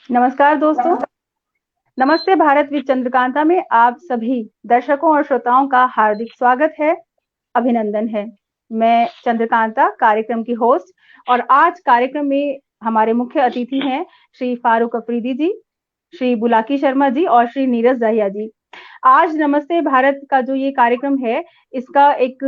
नमस्कार दोस्तों। नमस्ते भारत विद चंद्रकांता में आप सभी दर्शकों और श्रोताओं का हार्दिक स्वागत है, अभिनंदन है। मैं चंद्रकांता कार्यक्रम की होस्ट और आज कार्यक्रम में हमारे मुख्य अतिथि हैं श्री फारूक अफरीदी जी, श्री बुलाकी शर्मा जी और श्री नीरज दहिया जी। आज नमस्ते भारत का जो ये कार्यक्रम है, इसका एक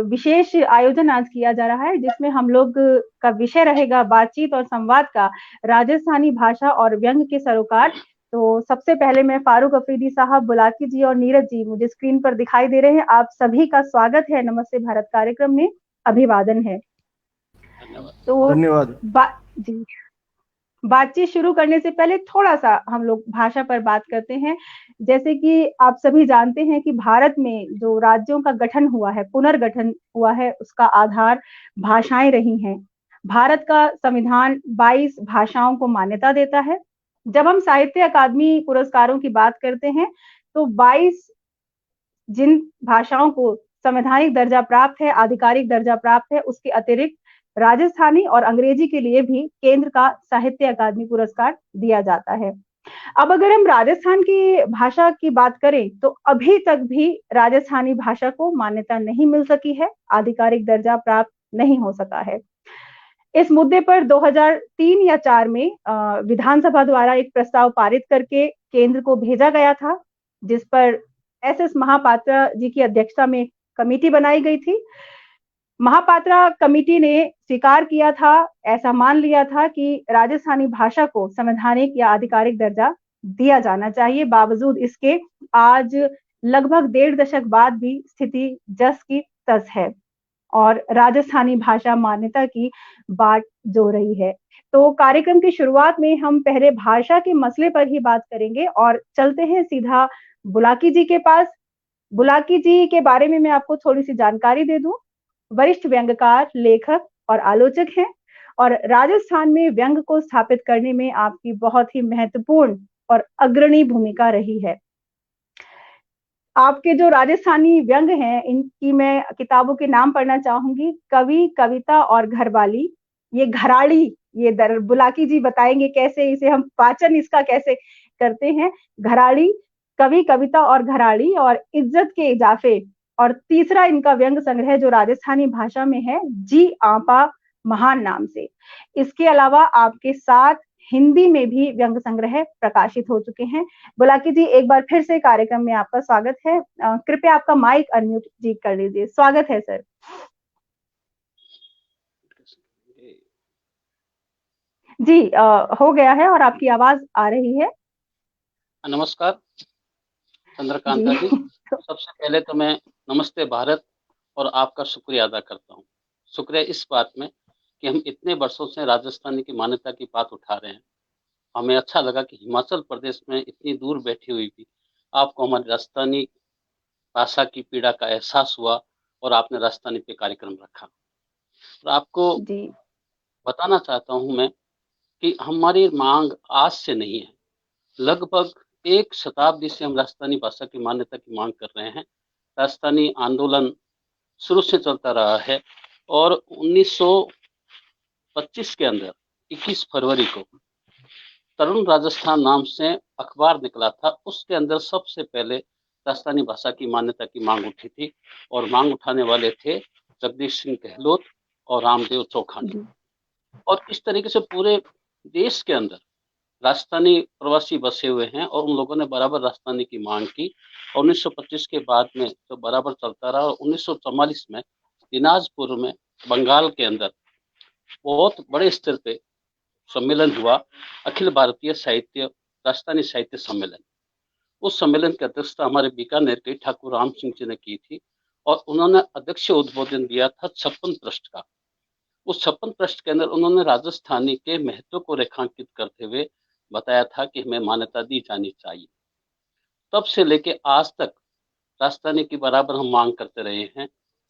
विशेष आयोजन आज किया जा रहा है, जिसमें हम लोग का विषय रहेगा बातचीत और संवाद का राजस्थानी भाषा और व्यंग के सरोकार। तो सबसे पहले मैं फारूक अफरीदी साहब, बुलाकी जी और नीरज जी मुझे स्क्रीन पर दिखाई दे रहे हैं। आप सभी का स्वागत है नमस्ते भारत कार्यक्रम में, अभिवादन है। धन्यवाद। तो धन्यवाद। जी, बातचीत शुरू करने से पहले थोड़ा-सा हम लोग भाषा पर बात करते हैं। जैसे कि आप सभी जानते हैं कि भारत में जो राज्यों का गठन हुआ है, पुनर्गठन हुआ है, उसका आधार भाषाएँ रही हैं। भारत का संविधान 22 भाषाओं को मान्यता देता है। जब हम साहित्य अकादमी पुरस्कारों की बात करते हैं, तो 22 जिन भाषाओं को संवैधानिक दर्जा प्राप्त है, आधिकारिक दर्जा प्राप्त है, उसके अतिरिक्त राजस्थानी और अंग्रेजी के लिए भी केंद्र का साहित्य अकादमी पुरस्कार दिया जाता है। अब अगर हम राजस्थान की भाषा की बात करें, तो अभी तक भी राजस्थानी भाषा को मान्यता नहीं मिल सकी है, आधिकारिक दर्जा प्राप्त नहीं हो सका है। इस मुद्दे पर 2003 या 4 में विधानसभा द्वारा एक प्रस्ताव पारित करके केंद्र को भेजा गया था, जिस पर एस.एस. महापात्रा जी की अध्यक्षता में कमेटी बनाई गई थी। महापात्रा कमेटी ने स्वीकार किया था, ऐसा मान लिया था कि राजस्थानी भाषा को संवैधानिक या आधिकारिक दर्जा दिया जाना चाहिए। बावजूद इसके आज लगभग 1.5 दशक बाद भी स्थिति जस की तस है और राजस्थानी भाषा मान्यता की बाट जो रही है। तो कार्यक्रम की शुरुआत में हम पहले भाषा के मसले पर ही बात करेंगे और चलते हैं सीधा बुलाकी जी के पास। बुलाकी जी के बारे में मैं आपको थोड़ी-सी जानकारी दे दूँ। वरिष्ठ व्यंग्यकार, लेखक और आलोचक हैं और राजस्थान में व्यंग को स्थापित करने में आपकी बहुत ही महत्वपूर्ण और अग्रणी भूमिका रही है। आपके जो राजस्थानी व्यंग हैं, इनकी मैं किताबों के नाम पढ़ना चाहूँगी। कवि, कविता और घरवाली, ये घराड़ी, ये दर बुलाकी जी बताएँगे कैसे इसे हम वाचन इसका कैसे करते हैं। घराड़ी, कवि, कविता और घराड़ी और इज्जत के इजाफे और तीसरा इनका व्यंग संग्रह जो राजस्थानी भाषा में है, जी आपा महान नाम से। इसके अलावा आपके 7 हिंदी में भी व्यंग संग्रह प्रकाशित हो चुके हैं। बुलाकी जी, एक बार फिर से कार्यक्रम में आपका स्वागत है। कृपया आपका माइक अनम्यूट जी कर लीजिए। स्वागत है सर। जी, हो गया है और आपकी आवाज आ रही है। नमस्कार चंद्रकांता जी। सबसे पहले तो मैं नमस्ते भारत और आपका शुक्रिया अदा करता हूँ। शुक्रिया इस बात में कि हम इतने वर्षों से राजस्थानी की मान्यता की बात उठा रहे हैं। हमें अच्छा लगा कि हिमाचल प्रदेश में इतनी दूर बैठी हुई भी आपको हमारी राजस्थानी भाषा की पीड़ा का एहसास हुआ और आपने राजस्थानी पे कार्यक्रम रखा। और आपको जी, बताना चाहता हूँ मैं कि हमारी मांग आज से नहीं है। लगभग 1 शताब्दी से हम राजस्थानी भाषा की मान्यता की मांग कर रहे हैं। राजस्थानी आंदोलन शुरू से चलता रहा है और 1925 के अंदर 21 फरवरी को तरुण राजस्थान नाम से अखबार निकला था। उसके अंदर सबसे पहले राजस्थानी भाषा की मान्यता की मांग उठी थी और मांग उठाने वाले थे जगदीश सिंह गहलोत और रामदेव चौखानी। और इस तरीके से पूरे देश के अंदर राजस्थानी प्रवासी बसे हुए हैं और उन लोगों ने बराबर राजस्थानी की मांग की। 1925 के बाद में तो बराबर चलता रहा और 1944 में दिनाजपुर में बंगाल के अंदर बहुत बड़े स्तर पे सम्मेलन हुआ, अखिल भारतीय साहित्य राजस्थानी साहित्य सम्मेलन। उस सम्मेलन की अध्यक्षता हमारे बीकानेर के ठाकुर राम सिंह जी ने की थी और उन्होंने अध्यक्ष उद्बोधन दिया था 56 पृष्ठ का। उस 56 पृष्ठ के अंदर उन्होंने राजस्थानी के महत्व को रेखांकित करते हुए बताया था कि हमें मान्यता दी जानी चाहिए। तब से लेके आज तक राजस्थानी की बराबर हम मांग करते रहे हैं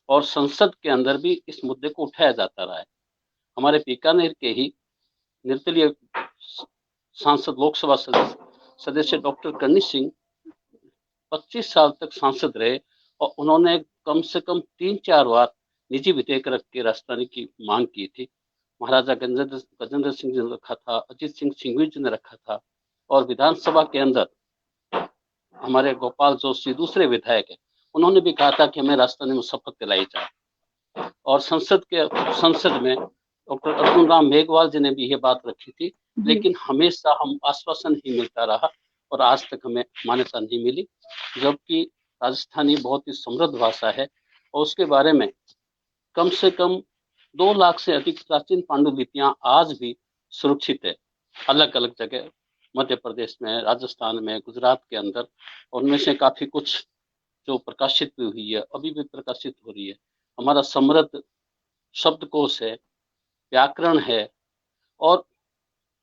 और संसद के अंदर भी इस मुद्दे को उठाया जाता रहा है। हमारे बीकानेर के ही निर्दलीय सांसद लोकसभा सदस्य डॉक्टर करनी सिंह 25 साल तक सांसद रहे और उन्होंने कम से कम 3-4 बार निजी विधेयक रख के राजस्थानी की मांग की थी। महाराजा गजेंद्र सिंह जी ने रखा था, अजीत सिंह सिंघवी जी ने रखा था, और विधानसभा के अंदर हमारे गोपाल जोशी दूसरे विधायक है, उन्होंने भी कहा था कि हमें राजस्थानी में शपथ दिलाई जाए। और संसद में डॉक्टर अर्जुन राम मेघवाल जी ने भी ये बात रखी थी, लेकिन हमेशा हम आश्वासन ही मिलता रहा और आज तक हमें मान्यता नहीं मिली। जबकि राजस्थानी बहुत ही समृद्ध भाषा है और उसके बारे में कम से कम 2 लाख से अधिक प्राचीन पांडुलिपियां आज भी सुरक्षित है, अलग अलग जगह, मध्य प्रदेश में, राजस्थान में, गुजरात के अंदर। उनमें से काफी कुछ जो प्रकाशित भी हुई है, अभी भी प्रकाशित हो रही है। हमारा समृद्ध शब्दकोश है, व्याकरण है। और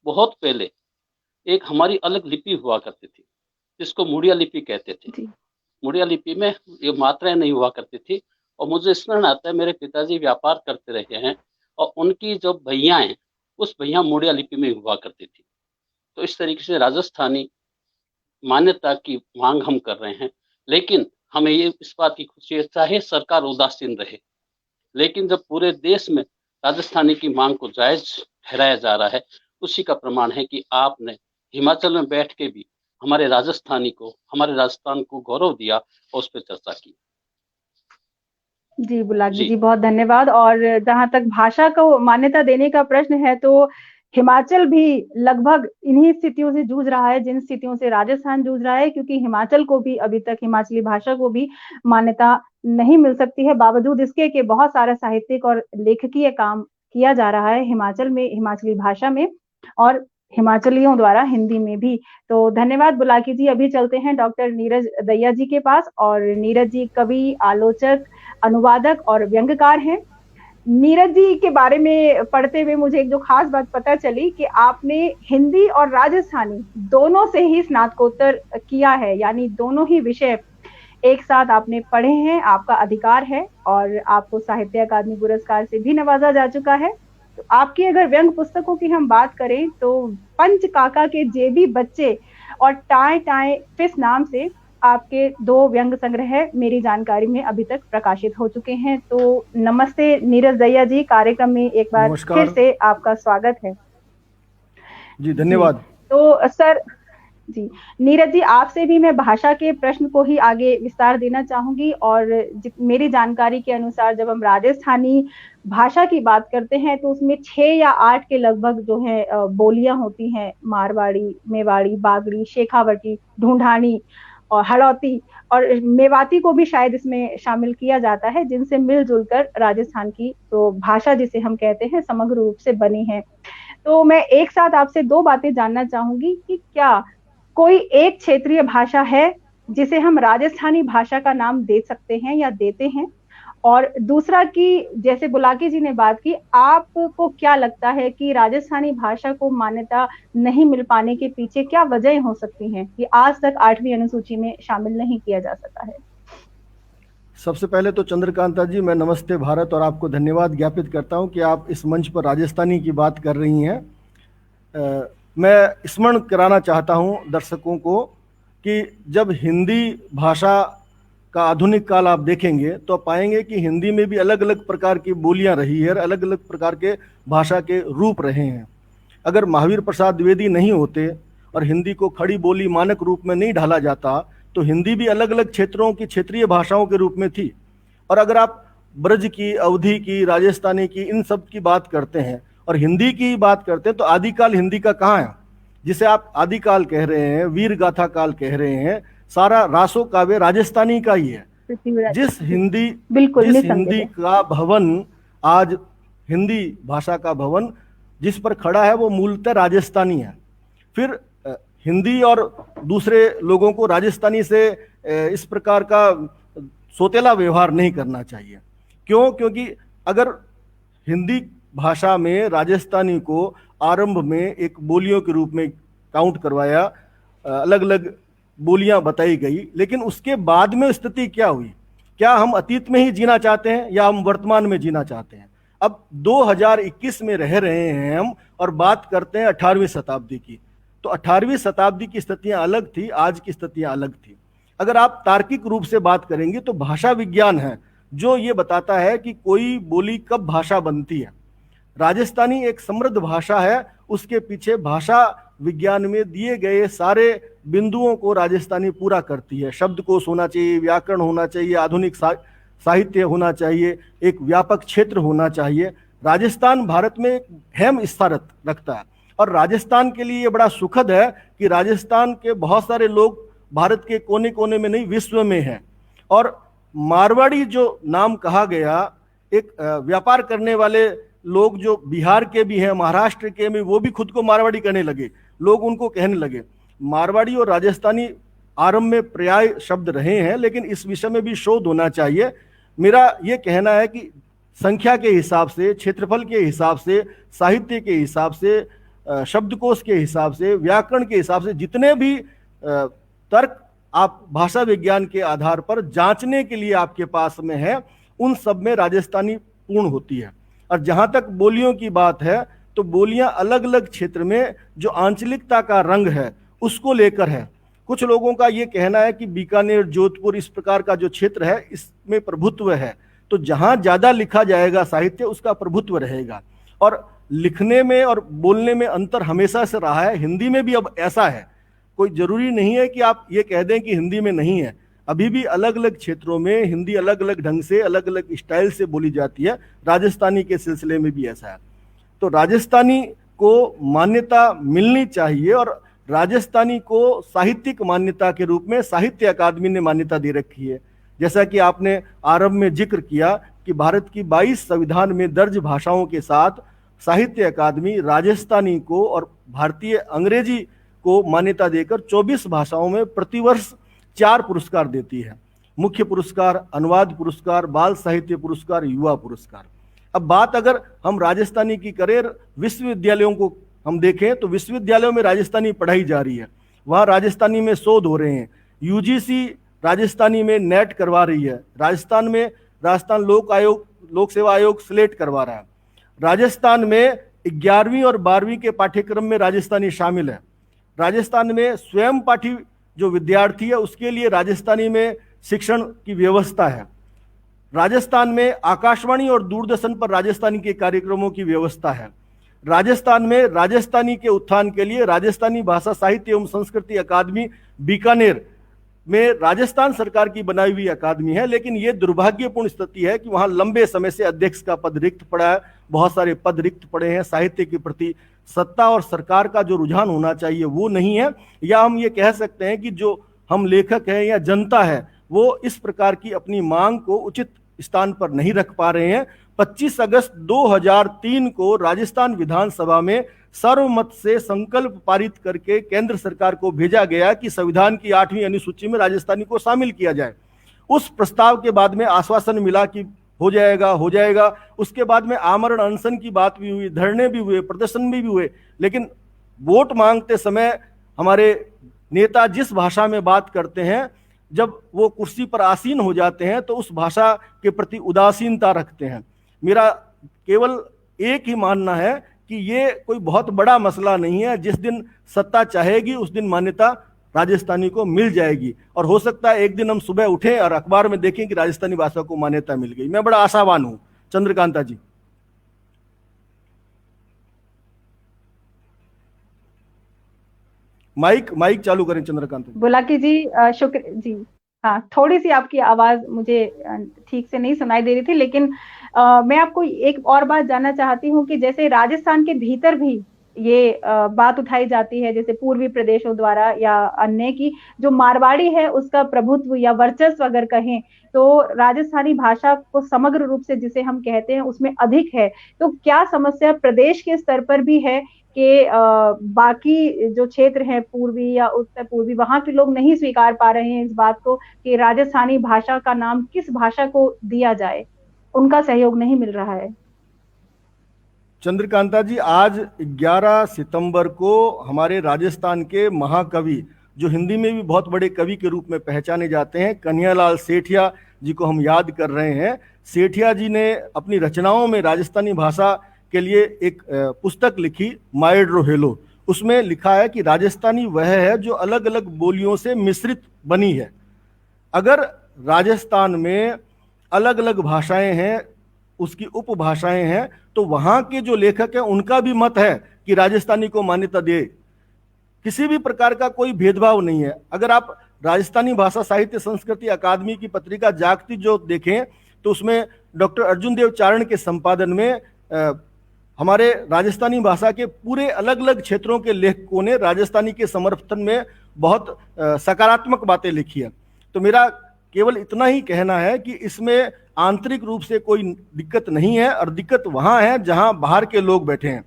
बहुत पहले एक हमारी अलग लिपि हुआ करती थी जिसको मुड़िया लिपि कहते थे। मुड़िया लिपि में ये मात्राएं नहीं हुआ करती थी। और मुझे स्मरण आता है, मेरे पिताजी व्यापार करते रहे हैं और उनकी जो भैया हैं उस भैया मुड़िया लिपि में हुआ करती थी। तो इस तरीके से राजस्थानी मान्यता की मांग हम कर रहे हैं, लेकिन हमें ये इस बात की खुशी है, चाहे सरकार उदासीन रहे, लेकिन जब पूरे देश में राजस्थानी की मांग को जायज ठहराया जा रहा है, उसी का प्रमाण है कि आपने हिमाचल में बैठ के भी हमारे राजस्थानी को, हमारे राजस्थान को गौरव दिया और उस पर चर्चा की। जी बुलाकी जी, बहुत धन्यवाद। और जहां तक भाषा को मान्यता देने का प्रश्न है, तो हिमाचल भी लगभग इन्हीं स्थितियों से जूझ रहा है जिन स्थितियों से राजस्थान जूझ रहा है, क्योंकि हिमाचल को भी अभी तक हिमाचली भाषा को भी मान्यता नहीं मिल सकती है, बावजूद इसके कि बहुत सारा साहित्यिक और लेखकीय काम किया जा रहा है हिमाचल में, हिमाचली भाषा में और हिमाचलियों द्वारा हिंदी में भी। तो धन्यवाद बुलाकी जी। अभी चलते हैं डॉक्टर नीरज दहिया जी के पास। और नीरज जी कवि, आलोचक, अनुवादक और व्यंग्यकार हैं। नीरज जी के बारे में पढ़ते हुए मुझे एक जो खास बात पता चली कि आपने हिंदी और राजस्थानी दोनों से ही स्नातकोत्तर किया है, यानी दोनों ही विषय एक साथ आपने पढ़े हैं, आपका अधिकार है। और आपको साहित्य अकादमी पुरस्कार से भी नवाजा जा चुका है। तो आपकी अगर व्यंग पुस्तकों की हम बात करें तो पंच काका के जेबी बच्चे और टाए टाए फिस नाम से आपके 2 व्यंग संग्रह मेरी जानकारी में अभी तक प्रकाशित हो चुके हैं। तो नमस्ते नीरज दहिया जी, कार्यक्रम में एक बार फिर से आपका स्वागत है। जी धन्यवाद। तो सर जी, नीरज जी आपसे भी मैं भाषा के प्रश्न को ही आगे विस्तार देना चाहूंगी। और मेरी जानकारी के अनुसार जब हम राजस्थानी भाषा की बात करते हैं तो उसमें 6 या 8 के लगभग जो है बोलियां होती हैं, मारवाड़ी, मेवाड़ी, बागड़ी, शेखावटी, ढूंढानी और हड़ौती, और मेवाती को भी शायद इसमें शामिल किया जाता है, जिनसे मिलजुल कर राजस्थान की तो भाषा जिसे हम कहते हैं समग्र रूप से बनी है। तो मैं एक साथ आपसे 2 बातें जानना चाहूंगी कि क्या कोई एक क्षेत्रीय भाषा है जिसे हम राजस्थानी भाषा का नाम दे सकते हैं या देते हैं? और दूसरा कि जैसे बुलाकी जी ने बात की, आपको क्या लगता है कि राजस्थानी भाषा को मान्यता नहीं मिल पाने के पीछे क्या वजह हो सकती हैं कि आज तक 8वीं अनुसूची में शामिल नहीं किया जा सका है? सबसे पहले तो चंद्रकांता जी, मैं नमस्ते भारत और आपको धन्यवाद ज्ञापित करता हूं कि आप इस मंच पर राजस्थानी की बात कर रही हैं। मैं स्मरण कराना चाहता हूं दर्शकों को कि जब हिंदी भाषा का आधुनिक काल आप देखेंगे तो आप पाएंगे कि हिंदी में भी अलग अलग प्रकार की बोलियां रही है, अलग अलग प्रकार के भाषा के रूप रहे हैं। अगर महावीर प्रसाद द्विवेदी नहीं होते और हिंदी को खड़ी बोली मानक रूप में नहीं ढाला जाता तो हिंदी भी अलग अलग क्षेत्रों की क्षेत्रीय भाषाओं के रूप में थी। और अगर आप ब्रज की, अवधी की, राजस्थानी की, इन सब की बात करते हैं और हिंदी की बात करते हैं तो आदिकाल हिंदी का कहाँ है? जिसे आप आदिकाल कह रहे हैं, वीर गाथा काल कह रहे हैं, सारा रासो काव्य राजस्थानी का ही है। जिस हिंदी का भवन आज, हिंदी भाषा का भवन जिस पर खड़ा है वो मूलतः राजस्थानी है। फिर हिंदी और दूसरे लोगों को राजस्थानी से इस प्रकार का सोतेला व्यवहार नहीं करना चाहिए। क्यों? क्योंकि अगर हिंदी भाषा में राजस्थानी को आरंभ में एक बोलियों के रूप में काउंट करवाया, अलग अलग बोलियां बताई गई, लेकिन उसके बाद में स्थिति क्या हुई? क्या हम अतीत में ही जीना चाहते हैं या हम वर्तमान में जीना चाहते हैं? अब 2021 में रह रहे हैं हम और बात करते हैं 18वीं शताब्दी की। तो 18वीं शताब्दी की स्थितियां अलग थी, आज की स्थितियां अलग थी। अगर आप तार्किक रूप से बात करेंगे तो भाषा विज्ञान है जो ये बताता है कि कोई बोली कब भाषा बनती है। राजस्थानी एक समृद्ध भाषा है, उसके पीछे भाषा विज्ञान में दिए गए सारे बिंदुओं को राजस्थानी पूरा करती है। शब्दकोश होना चाहिए, व्याकरण होना चाहिए, आधुनिक साहित्य होना चाहिए, एक व्यापक क्षेत्र होना चाहिए। राजस्थान भारत में एक अहम स्थान रखता है और राजस्थान के लिए ये बड़ा सुखद है कि राजस्थान के बहुत सारे लोग भारत के कोने कोने में नहीं, विश्व में हैं। और मारवाड़ी जो नाम कहा गया, एक व्यापार करने वाले लोग जो बिहार के भी हैं, महाराष्ट्र के भी, वो भी खुद को मारवाड़ी कहने लगे, लोग उनको कहने लगे। मारवाड़ी और राजस्थानी आरंभ में पर्याय शब्द रहे हैं, लेकिन इस विषय में भी शोध होना चाहिए। मेरा ये कहना है कि संख्या के हिसाब से, क्षेत्रफल के हिसाब से, साहित्य के हिसाब से, शब्दकोश के हिसाब से, व्याकरण के हिसाब से, जितने भी तर्क आप भाषा विज्ञान के आधार पर जांचने के लिए आपके पास में है, उन सब में राजस्थानी पूर्ण होती है। और जहां तक बोलियों की बात है, तो बोलियां अलग अलग क्षेत्र में जो आंचलिकता का रंग है उसको लेकर है। कुछ लोगों का ये कहना है कि बीकानेर, जोधपुर, इस प्रकार का जो क्षेत्र है इसमें प्रभुत्व है, तो जहां ज्यादा लिखा जाएगा साहित्य उसका प्रभुत्व रहेगा। और लिखने में और बोलने में अंतर हमेशा से रहा है, हिंदी में भी अब ऐसा है। कोई जरूरी नहीं है कि आप ये कह दें कि हिंदी में नहीं है, अभी भी अलग अलग क्षेत्रों में हिंदी अलग अलग ढंग से, अलग अलग स्टाइल से बोली जाती है। राजस्थानी के सिलसिले में भी ऐसा है। तो राजस्थानी को मान्यता मिलनी चाहिए और राजस्थानी को साहित्यिक मान्यता के रूप में साहित्य अकादमी ने मान्यता दे रखी है। जैसा कि आपने आरंभ में जिक्र किया कि भारत की 22 संविधान में दर्ज भाषाओं के साथ साहित्य अकादमी राजस्थानी को और भारतीय अंग्रेजी को मान्यता देकर 24 भाषाओं में प्रतिवर्ष 4 पुरस्कार देती है। मुख्य पुरस्कार, अनुवाद पुरस्कार, बाल साहित्य पुरस्कार, युवा पुरस्कार। अब बात अगर हम राजस्थानी की करें, विश्वविद्यालयों को हम देखें तो विश्वविद्यालयों में राजस्थानी पढ़ाई जा रही है, वहाँ राजस्थानी में शोध हो रहे हैं। यूजीसी राजस्थानी में नेट करवा रही है, राजस्थान में राजस्थान लोक सेवा आयोग स्लेट करवा रहा है। राजस्थान में 11वीं और 12वीं के पाठ्यक्रम में राजस्थानी शामिल है। राजस्थान में स्वयं पाठी जो विद्यार्थी है उसके लिए राजस्थानी में शिक्षण की व्यवस्था है। राजस्थान में आकाशवाणी और दूरदर्शन पर राजस्थानी के कार्यक्रमों की व्यवस्था है। राजस्थान में राजस्थानी के उत्थान के लिए राजस्थानी भाषा साहित्य एवं संस्कृति अकादमी बीकानेर में राजस्थान सरकार की बनाई हुई अकादमी है, लेकिन ये दुर्भाग्यपूर्ण स्थिति है कि वहां लंबे समय से अध्यक्ष का पद रिक्त पड़ा है, बहुत सारे पद रिक्त पड़े हैं। साहित्य के प्रति सत्ता और सरकार का जो रुझान होना चाहिए वो नहीं है, या हम ये कह सकते हैं कि जो हम लेखक हैं या जनता है वो इस प्रकार की अपनी मांग को उचित स्थान पर नहीं रख पा रहे हैं। 25 अगस्त 2003 को राजस्थान विधानसभा में सर्वमत से संकल्प पारित करके केंद्र सरकार को भेजा गया कि संविधान की 8वीं अनुसूची में राजस्थानी को शामिल किया जाए। उस प्रस्ताव के बाद में आश्वासन मिला कि हो जाएगा। उसके बाद में आमरण अनशन की बात भी हुई, धरने भी हुए, प्रदर्शन भी हुए, लेकिन वोट मांगते समय हमारे नेता जिस भाषा में बात करते हैं, जब वो कुर्सी पर आसीन हो जाते हैं तो उस भाषा के प्रति उदासीनता रखते हैं। मेरा केवल एक ही मानना है कि ये कोई बहुत बड़ा मसला नहीं है। जिस दिन सत्ता चाहेगी उस दिन मान्यता राजस्थानी को मिल जाएगी, और हो सकता है एक दिन हम सुबह उठें और अखबार में देखें कि राजस्थानी भाषा को मान्यता मिल गई। मैं बड़ा आशावान हूं। चंद्रकांता जी। माइक चालू करें चंद्रकांता जी। बुलाकी जी, शुक्र जी। हाँ, थोड़ी सी आपकी आवाज मुझे ठीक से नहीं सुनाई दे रही थी, लेकिन मैं आपको एक और बात जानना चाहती हूँ कि जैसे राजस्थान के भीतर भी ये बात उठाई जाती है, जैसे पूर्वी प्रदेशों द्वारा या अन्य की, जो मारवाड़ी है उसका प्रभुत्व या वर्चस्व अगर कहें तो राजस्थानी भाषा को समग्र रूप से जिसे हम कहते हैं उसमें अधिक है। तो क्या समस्या प्रदेश के स्तर पर भी है कि बाकी जो क्षेत्र हैं पूर्वी या उत्तर पूर्वी, वहां के लोग नहीं स्वीकार पा रहे हैं इस बात को कि राजस्थानी भाषा का नाम किस भाषा को दिया जाए, उनका सहयोग नहीं मिल रहा है? चंद्रकांता जी, आज 11 सितंबर को हमारे राजस्थान के महाकवि, जो हिंदी में भी बहुत बड़े कवि के रूप में पहचाने जाते हैं, कन्हैयालाल सेठिया जी को हम याद कर रहे हैं। सेठिया जी ने अपनी रचनाओं में राजस्थानी भाषा के लिए एक पुस्तक लिखी, माइड्रो हेलो। उसमें लिखा है कि राजस्थानी वह है जो अलग अलग बोलियों से मिश्रित बनी है। अगर राजस्थान में अलग अलग भाषाएं हैं, उसकी उपभाषाएं हैं, तो वहां के जो लेखक हैं उनका भी मत है कि राजस्थानी को मान्यता दे। किसी भी प्रकार का कोई भेदभाव नहीं है। अगर आप राजस्थानी भाषा साहित्य संस्कृति अकादमी की पत्रिका जागती जो देखें तो उसमें डॉक्टर अर्जुन देव चारण के संपादन में हमारे राजस्थानी भाषा के पूरे अलग अलग क्षेत्रों के लेखकों ने राजस्थानी के समर्थन में बहुत सकारात्मक बातें लिखी है। तो मेरा केवल इतना ही कहना है कि इसमें आंतरिक रूप से कोई दिक्कत नहीं है, और दिक्कत वहां है जहां बाहर के लोग बैठे हैं।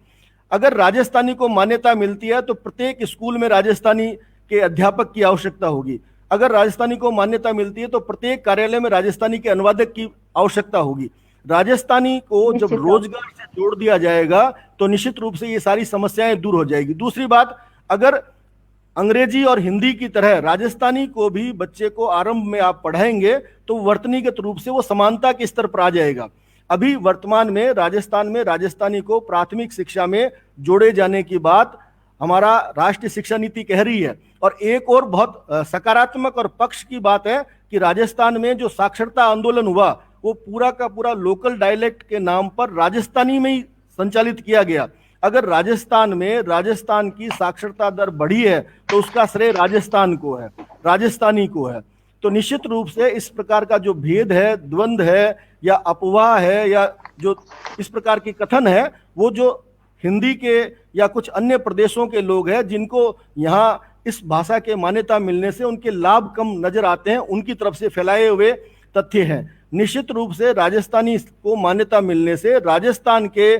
अगर राजस्थानी को मान्यता मिलती है तो प्रत्येक स्कूल में राजस्थानी के अध्यापक की आवश्यकता होगी। अगर राजस्थानी को मान्यता मिलती है तो प्रत्येक कार्यालय में राजस्थानी के अनुवादक की आवश्यकता होगी। राजस्थानी को जब रोजगार से जोड़ दिया जाएगा तो निश्चित रूप से ये सारी समस्याएं दूर हो जाएगी। दूसरी बात, अगर अंग्रेजी और हिंदी की तरह राजस्थानी को भी बच्चे को आरंभ में आप पढ़ाएंगे तो वर्तनीगत रूप से वो समानता के स्तर पर आ जाएगा। अभी वर्तमान में राजस्थान में राजस्थानी को प्राथमिक शिक्षा में जोड़े जाने की बात हमारा राष्ट्रीय शिक्षा नीति कह रही है। और एक और बहुत सकारात्मक और पक्ष की बात है कि राजस्थान में जो साक्षरता आंदोलन हुआ वो पूरा का पूरा लोकल डायलेक्ट के नाम पर राजस्थानी में ही संचालित किया गया। अगर राजस्थान में राजस्थान की साक्षरता दर बढ़ी है तो उसका श्रेय राजस्थान को है, राजस्थानी को है। तो निश्चित रूप से इस प्रकार का जो भेद है, द्वंद्व है या अफवाह है या जो इस प्रकार की कथन है, वो जो हिंदी के या कुछ अन्य प्रदेशों के लोग हैं जिनको यहाँ इस भाषा के मान्यता मिलने से उनके लाभ कम नजर आते हैं, उनकी तरफ से फैलाए हुए तथ्य हैं। निश्चित रूप से राजस्थानी को मान्यता मिलने से राजस्थान के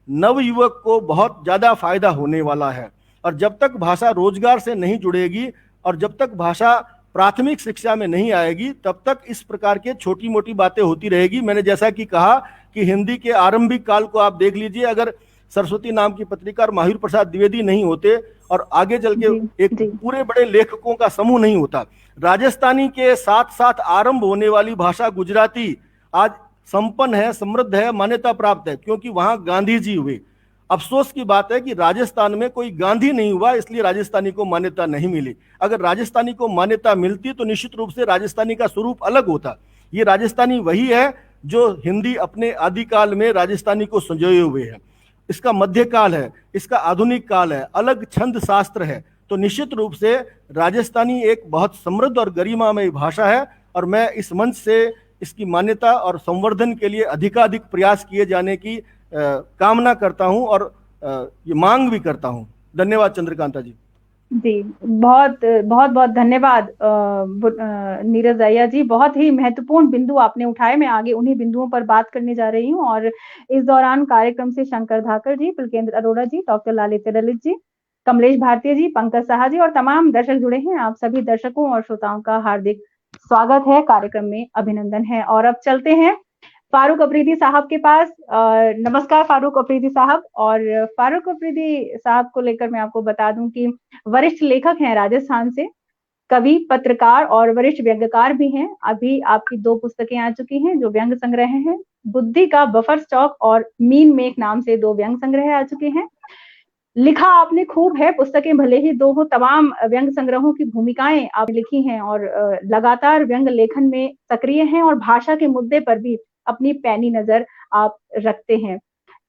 नवयुवक को बहुत ज्यादा फायदा होने वाला है। और जब तक भाषा रोजगार से नहीं जुड़ेगी और जब तक भाषा प्राथमिक शिक्षा में नहीं आएगी तब तक इस प्रकार के छोटी मोटी बातें होती रहेगी। मैंने जैसा कि कहा कि हिंदी के आरंभिक काल को आप देख लीजिए, अगर सरस्वती नाम की पत्रिका और माहिर प्रसाद द्विवेदी नहीं होते और आगे चल के एक पूरे बड़े लेखकों का समूह नहीं होता, राजस्थानी के साथ साथ आरंभ होने वाली भाषा गुजराती आज संपन्न है, समृद्ध है, मान्यता प्राप्त है, क्योंकि वहां गांधी जी हुए। अफसोस की बात है कि राजस्थान में कोई गांधी नहीं हुआ, इसलिए राजस्थानी को मान्यता नहीं मिली। अगर राजस्थानी को मान्यता मिलती तो निश्चित रूप से राजस्थानी का स्वरूप अलग होता। ये राजस्थानी वही है जो हिंदी अपने आदिकाल में राजस्थानी को संजोए हुए है। इसका मध्यकाल है, इसका आधुनिक काल है, अलग छंद शास्त्र है। तो निश्चित रूप से राजस्थानी एक बहुत समृद्ध और गरिमामय भाषा है और मैं इस मंच से इसकी मान्यता और संवर्धन के लिए अधिकाधिक प्रयास किए जाने की कामना करता हूं और ये मांग भी करता हूं। धन्यवाद चंद्रकांता जी। जी बहुत बहुत बहुत धन्यवाद नीरज दहिया जी। बहुत ही महत्वपूर्ण बिंदु आपने उठाए। मैं आगे उन्हीं बिंदुओं पर बात करने जा रही हूं और इस दौरान कार्यक्रम से शंकर धाकर जी, पुलकेंद्र अरोड़ा जी, डॉक्टर लालित्य ललित जी, कमलेश भारतीय जी, पंकज साहा जी और तमाम दर्शक जुड़े हैं। आप सभी दर्शकों और श्रोताओं का हार्दिक स्वागत है, कार्यक्रम में अभिनंदन है। और अब चलते हैं फारूक अफरीदी साहब के पास। नमस्कार फारूक अफरीदी साहब। और फारूक अफरीदी साहब को लेकर मैं आपको बता दूं कि वरिष्ठ लेखक हैं राजस्थान से, कवि, पत्रकार और वरिष्ठ व्यंग्यकार भी हैं। अभी आपकी 2 पुस्तकें आ चुकी हैं जो व्यंग्य संग्रह हैं। बुद्धि का बफर स्टॉक और मीन मेक नाम से 2 व्यंग्य संग्रह आ चुके हैं। लिखा आपने खूब है, पुस्तकें भले ही 2 हो, तमाम व्यंग्य संग्रहों की भूमिकाएं आपने लिखी हैं और लगातार व्यंग्य लेखन में सक्रिय हैं और भाषा के मुद्दे पर भी अपनी पैनी नजर आप रखते हैं।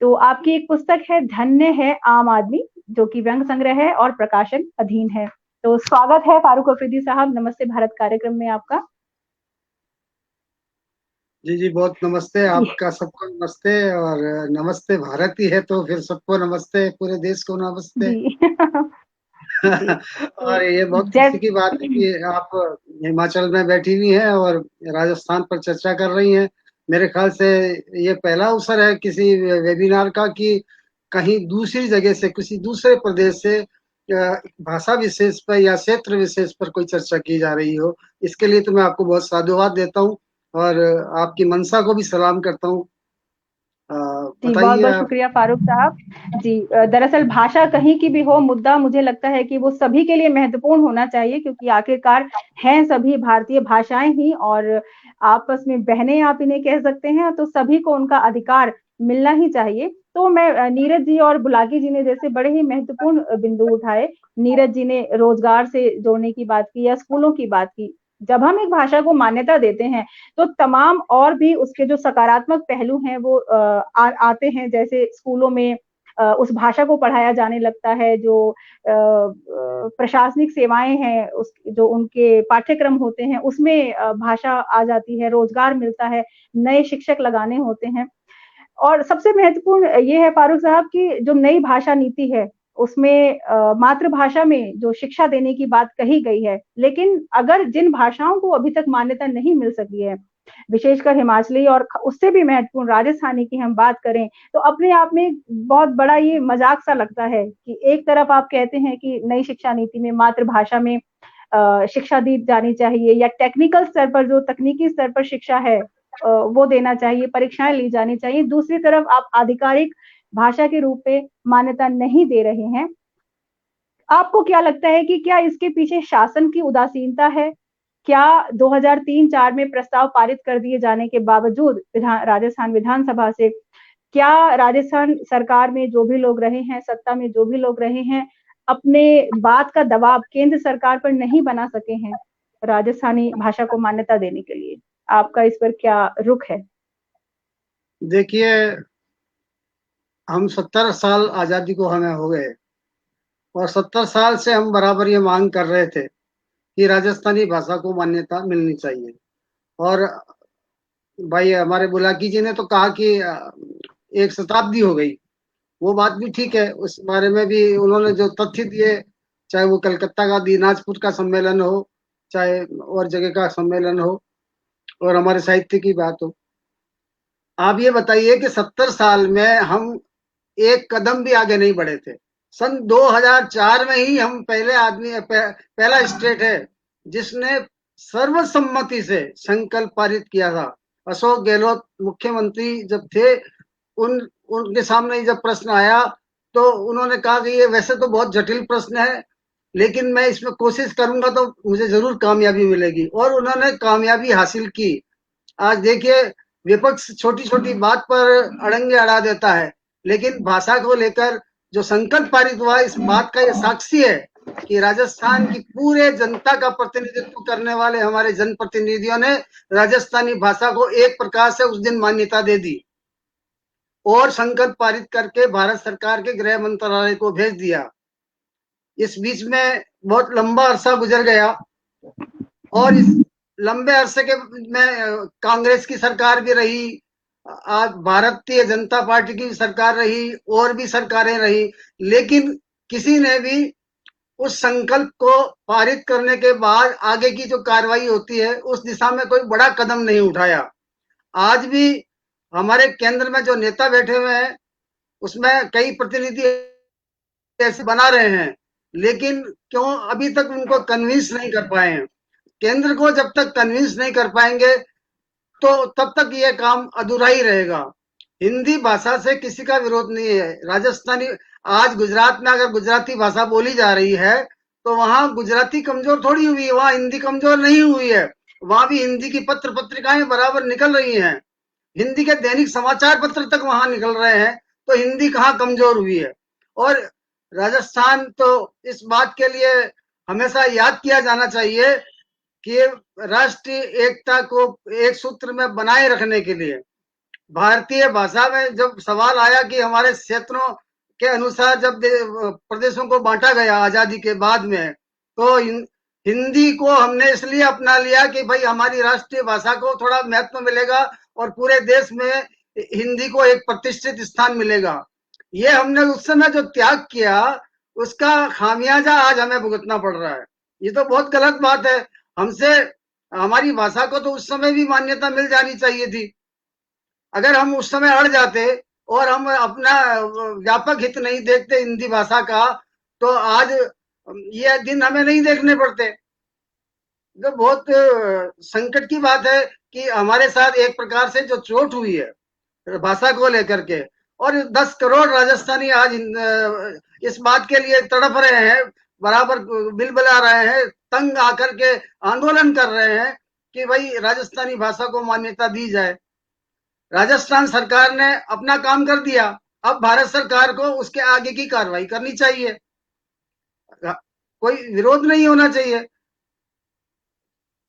तो आपकी एक पुस्तक है धन्य है आम आदमी, जो कि व्यंग्य संग्रह है और प्रकाशन अधीन है। तो स्वागत है फारूक अफरीदी साहब, नमस्ते भारत कार्यक्रम में आपका। जी जी बहुत नमस्ते, आपका सबको नमस्ते। और नमस्ते भारत ही है तो फिर सबको नमस्ते, पूरे देश को नमस्ते। और ये बहुत खुशी की बात है कि आप हिमाचल में बैठी हुई हैं और राजस्थान पर चर्चा कर रही हैं। मेरे ख्याल से ये पहला अवसर है किसी वेबिनार का कि कहीं दूसरी जगह से, किसी दूसरे प्रदेश से भाषा विशेष पर या क्षेत्र विशेष पर कोई चर्चा की जा रही हो। इसके लिए तो मैं आपको बहुत साधुवाद देता हूँ और आपकी मनसा को भी सलाम करता हूँ। जी बहुत बहुत शुक्रिया फारूक साहब जी। दरअसल भाषा कहीं की भी हो, मुद्दा मुझे लगता है कि वो सभी के लिए महत्वपूर्ण होना चाहिए, क्योंकि आखिरकार हैं सभी भारतीय भाषाएं ही और आपस में बहनें आप इन्हें कह सकते हैं, तो सभी को उनका अधिकार मिलना ही चाहिए। तो मैं नीरज जी और बुलाकी जी ने जैसे बड़े ही महत्वपूर्ण बिंदु उठाए। नीरज जी ने रोजगार से जोड़ने की बात की या स्कूलों की बात की। जब हम एक भाषा को मान्यता देते हैं तो तमाम और भी उसके जो सकारात्मक पहलू हैं वो आते हैं, जैसे स्कूलों में उस भाषा को पढ़ाया जाने लगता है, जो प्रशासनिक सेवाएं हैं, उस जो उनके पाठ्यक्रम होते हैं उसमें भाषा आ जाती है, रोजगार मिलता है, नए शिक्षक लगाने होते हैं। और सबसे महत्वपूर्ण ये है फारूक साहब कि जो नई भाषा नीति है उसमें मातृभाषा में जो शिक्षा देने की बात कही गई है, लेकिन अगर जिन भाषाओं को अभी तक मान्यता नहीं मिल सकी है, विशेषकर हिमाचली और उससे भी महत्वपूर्ण राजस्थानी की हम बात करें, तो अपने आप में बहुत बड़ा ये मजाक सा लगता है कि एक तरफ आप कहते हैं कि नई शिक्षा नीति में मातृभाषा में शिक्षा दी जानी चाहिए, या टेक्निकल स्तर पर जो तकनीकी स्तर पर शिक्षा है वो देना चाहिए, परीक्षाएं ली जानी चाहिए। दूसरी तरफ आप आधिकारिक भाषा के रूप में मान्यता नहीं दे रहे हैं। आपको क्या लगता है कि क्या इसके पीछे शासन की उदासीनता है? क्या 2003-4 में प्रस्ताव पारित कर दिए जाने के बावजूद राजस्थान विधानसभा से, क्या राजस्थान सरकार में जो भी लोग रहे हैं, सत्ता में जो भी लोग रहे हैं, अपने बात का दबाव केंद्र सरकार पर नहीं बना सके हैं राजस्थानी भाषा को मान्यता देने के लिए? आपका इस पर क्या रुख है? देखिए, हम 70 साल आजादी को हमें हो गए और 70 साल से हम बराबर ये मांग कर रहे थे कि राजस्थानी भाषा को मान्यता मिलनी चाहिए। और भाई हमारे बुलाकी जी ने तो कहा कि 1 शताब्दी हो गई, वो बात भी ठीक है। उस बारे में भी उन्होंने जो तथ्य दिए, चाहे वो कलकत्ता का दिनाजपुर का सम्मेलन हो, चाहे और जगह का सम्मेलन हो, और हमारे साहित्य की बात हो। आप ये बताइए कि 70 साल में हम एक कदम भी आगे नहीं बढ़े थे। सन 2004 में ही हम पहला स्टेट है जिसने सर्वसम्मति से संकल्प पारित किया था। अशोक गहलोत मुख्यमंत्री जब थे, उनके सामने जब प्रश्न आया तो उन्होंने कहा कि ये वैसे तो बहुत जटिल प्रश्न है, लेकिन मैं इसमें कोशिश करूंगा तो मुझे जरूर कामयाबी मिलेगी, और उन्होंने कामयाबी हासिल की। आज देखिए, विपक्ष छोटी छोटी बात पर अड़ंगे अड़ा देता है, लेकिन भाषा को लेकर जो संकल्प पारित हुआ, इस बात का ये साक्षी है कि राजस्थान की पूरे जनता का प्रतिनिधित्व करने वाले हमारे जनप्रतिनिधियों ने राजस्थानी भाषा को एक प्रकार से उस दिन मान्यता दे दी और संकल्प पारित करके भारत सरकार के गृह मंत्रालय को भेज दिया। इस बीच में बहुत लंबा अरसा गुजर गया और इस लंबे अरसे के में कांग्रेस की सरकार भी रही, आज भारतीय जनता पार्टी की सरकार रही, और भी सरकारें रही, लेकिन किसी ने भी उस संकल्प को पारित करने के बाद आगे की जो कार्रवाई होती है उस दिशा में कोई बड़ा कदम नहीं उठाया। आज भी हमारे केंद्र में जो नेता बैठे हुए हैं उसमें कई प्रतिनिधि ऐसे बना रहे हैं, लेकिन क्यों अभी तक उनको कन्विंस नहीं कर पाए हैं। केंद्र को जब तक कन्विंस नहीं कर पाएंगे तो तब तक ये काम अधूरा ही रहेगा। हिंदी भाषा से किसी का विरोध नहीं है। राजस्थानी, आज गुजरात में अगर गुजराती भाषा बोली जा रही है तो वहां गुजराती कमजोर थोड़ी हुई है, वहां हिंदी कमजोर नहीं हुई है। वहां भी हिंदी की पत्र पत्रिकाएं बराबर निकल रही हैं, हिंदी के दैनिक समाचार पत्र तक वहां निकल रहे हैं, तो हिंदी कहाँ कमजोर हुई है। और राजस्थान तो इस बात के लिए हमेशा याद किया जाना चाहिए कि राष्ट्रीय एकता को एक सूत्र में बनाए रखने के लिए भारतीय भाषा में जब सवाल आया कि हमारे क्षेत्रों के अनुसार जब प्रदेशों को बांटा गया आजादी के बाद में, तो हिंदी को हमने इसलिए अपना लिया कि भाई हमारी राष्ट्रीय भाषा को थोड़ा महत्व मिलेगा और पूरे देश में हिंदी को एक प्रतिष्ठित स्थान मिलेगा। ये हमने उस समय जो त्याग किया उसका खामियाजा आज हमें भुगतना पड़ रहा है। ये तो बहुत गलत बात है। हमसे हमारी भाषा को तो उस समय भी मान्यता मिल जानी चाहिए थी। अगर हम उस समय अड़ जाते और हम अपना व्यापक हित नहीं देखते हिंदी भाषा का, तो आज ये दिन हमें नहीं देखने पड़ते। तो बहुत संकट की बात है कि हमारे साथ एक प्रकार से जो चोट हुई है भाषा को लेकर के, और 10 करोड़ राजस्थानी आज इस बात के लिए तड़प रहे हैं, बराबर बिलबिला रहे हैं, तंग आकर के आंदोलन कर रहे हैं कि भाई राजस्थानी भाषा को मान्यता दी जाए। राजस्थान सरकार ने अपना काम कर दिया, अब भारत सरकार को उसके आगे की कार्रवाई करनी चाहिए, कोई विरोध नहीं होना चाहिए।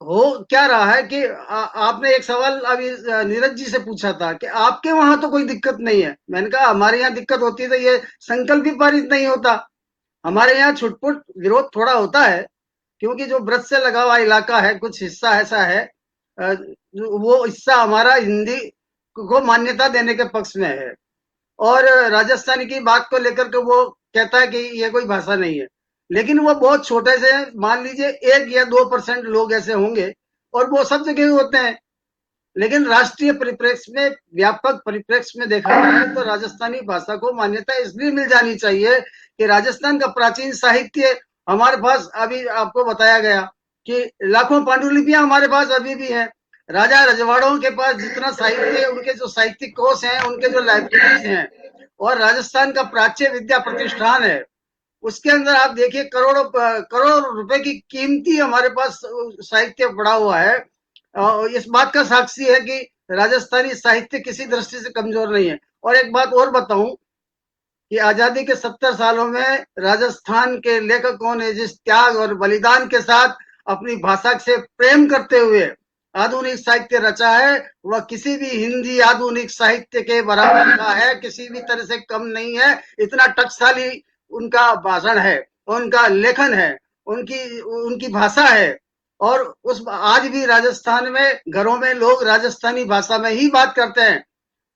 हो क्या रहा है कि आपने एक सवाल अभी नीरज जी से पूछा था कि आपके वहां तो कोई दिक्कत नहीं है। मैंने कहा हमारे यहाँ दिक्कत होती है तो ये संकल्प भी पारित नहीं होता। हमारे यहाँ छुटपुट विरोध थोड़ा होता है, क्योंकि जो ब्रज से लगा हुआ इलाका है, कुछ हिस्सा ऐसा है, वो हिस्सा हमारा हिंदी को मान्यता देने के पक्ष में है, और राजस्थानी की बात को लेकर के वो कहता है कि ये कोई भाषा नहीं है। लेकिन वो बहुत छोटे से, मान लीजिए 1 या 2% लोग ऐसे होंगे, और वो सब जगह होते हैं। लेकिन राष्ट्रीय परिप्रेक्ष्य में, व्यापक परिप्रेक्ष्य में देखा जाए तो राजस्थानी भाषा को मान्यता इसलिए मिल जानी चाहिए कि राजस्थान का प्राचीन साहित्य हमारे पास, अभी आपको बताया गया कि लाखों पांडुलिपियां हमारे पास अभी भी हैं। राजा रजवाड़ों के पास जितना साहित्य है, उनके जो साहित्यिक कोश हैं, उनके जो लाइब्रेरीज हैं, और राजस्थान का प्राच्य विद्या प्रतिष्ठान है, उसके अंदर आप देखिए करोड़ों करोड़ों रुपए की कीमती हमारे पास साहित्य पड़ा हुआ है। इस बात का साक्षी है कि राजस्थानी साहित्य किसी दृष्टि से कमजोर नहीं है। और एक बात और बताऊं कि आजादी के 70 सालों में राजस्थान के लेखकों ने जिस त्याग और बलिदान के साथ अपनी भाषा से प्रेम करते हुए आधुनिक साहित्य रचा है, वह किसी भी हिंदी आधुनिक साहित्य के बराबर का है, किसी भी तरह से कम नहीं है। इतना टकसाली उनका भाषण है, उनका लेखन है, उनकी उनकी भाषा है। और उस आज भी राजस्थान में घरों में लोग राजस्थानी भाषा में ही बात करते हैं।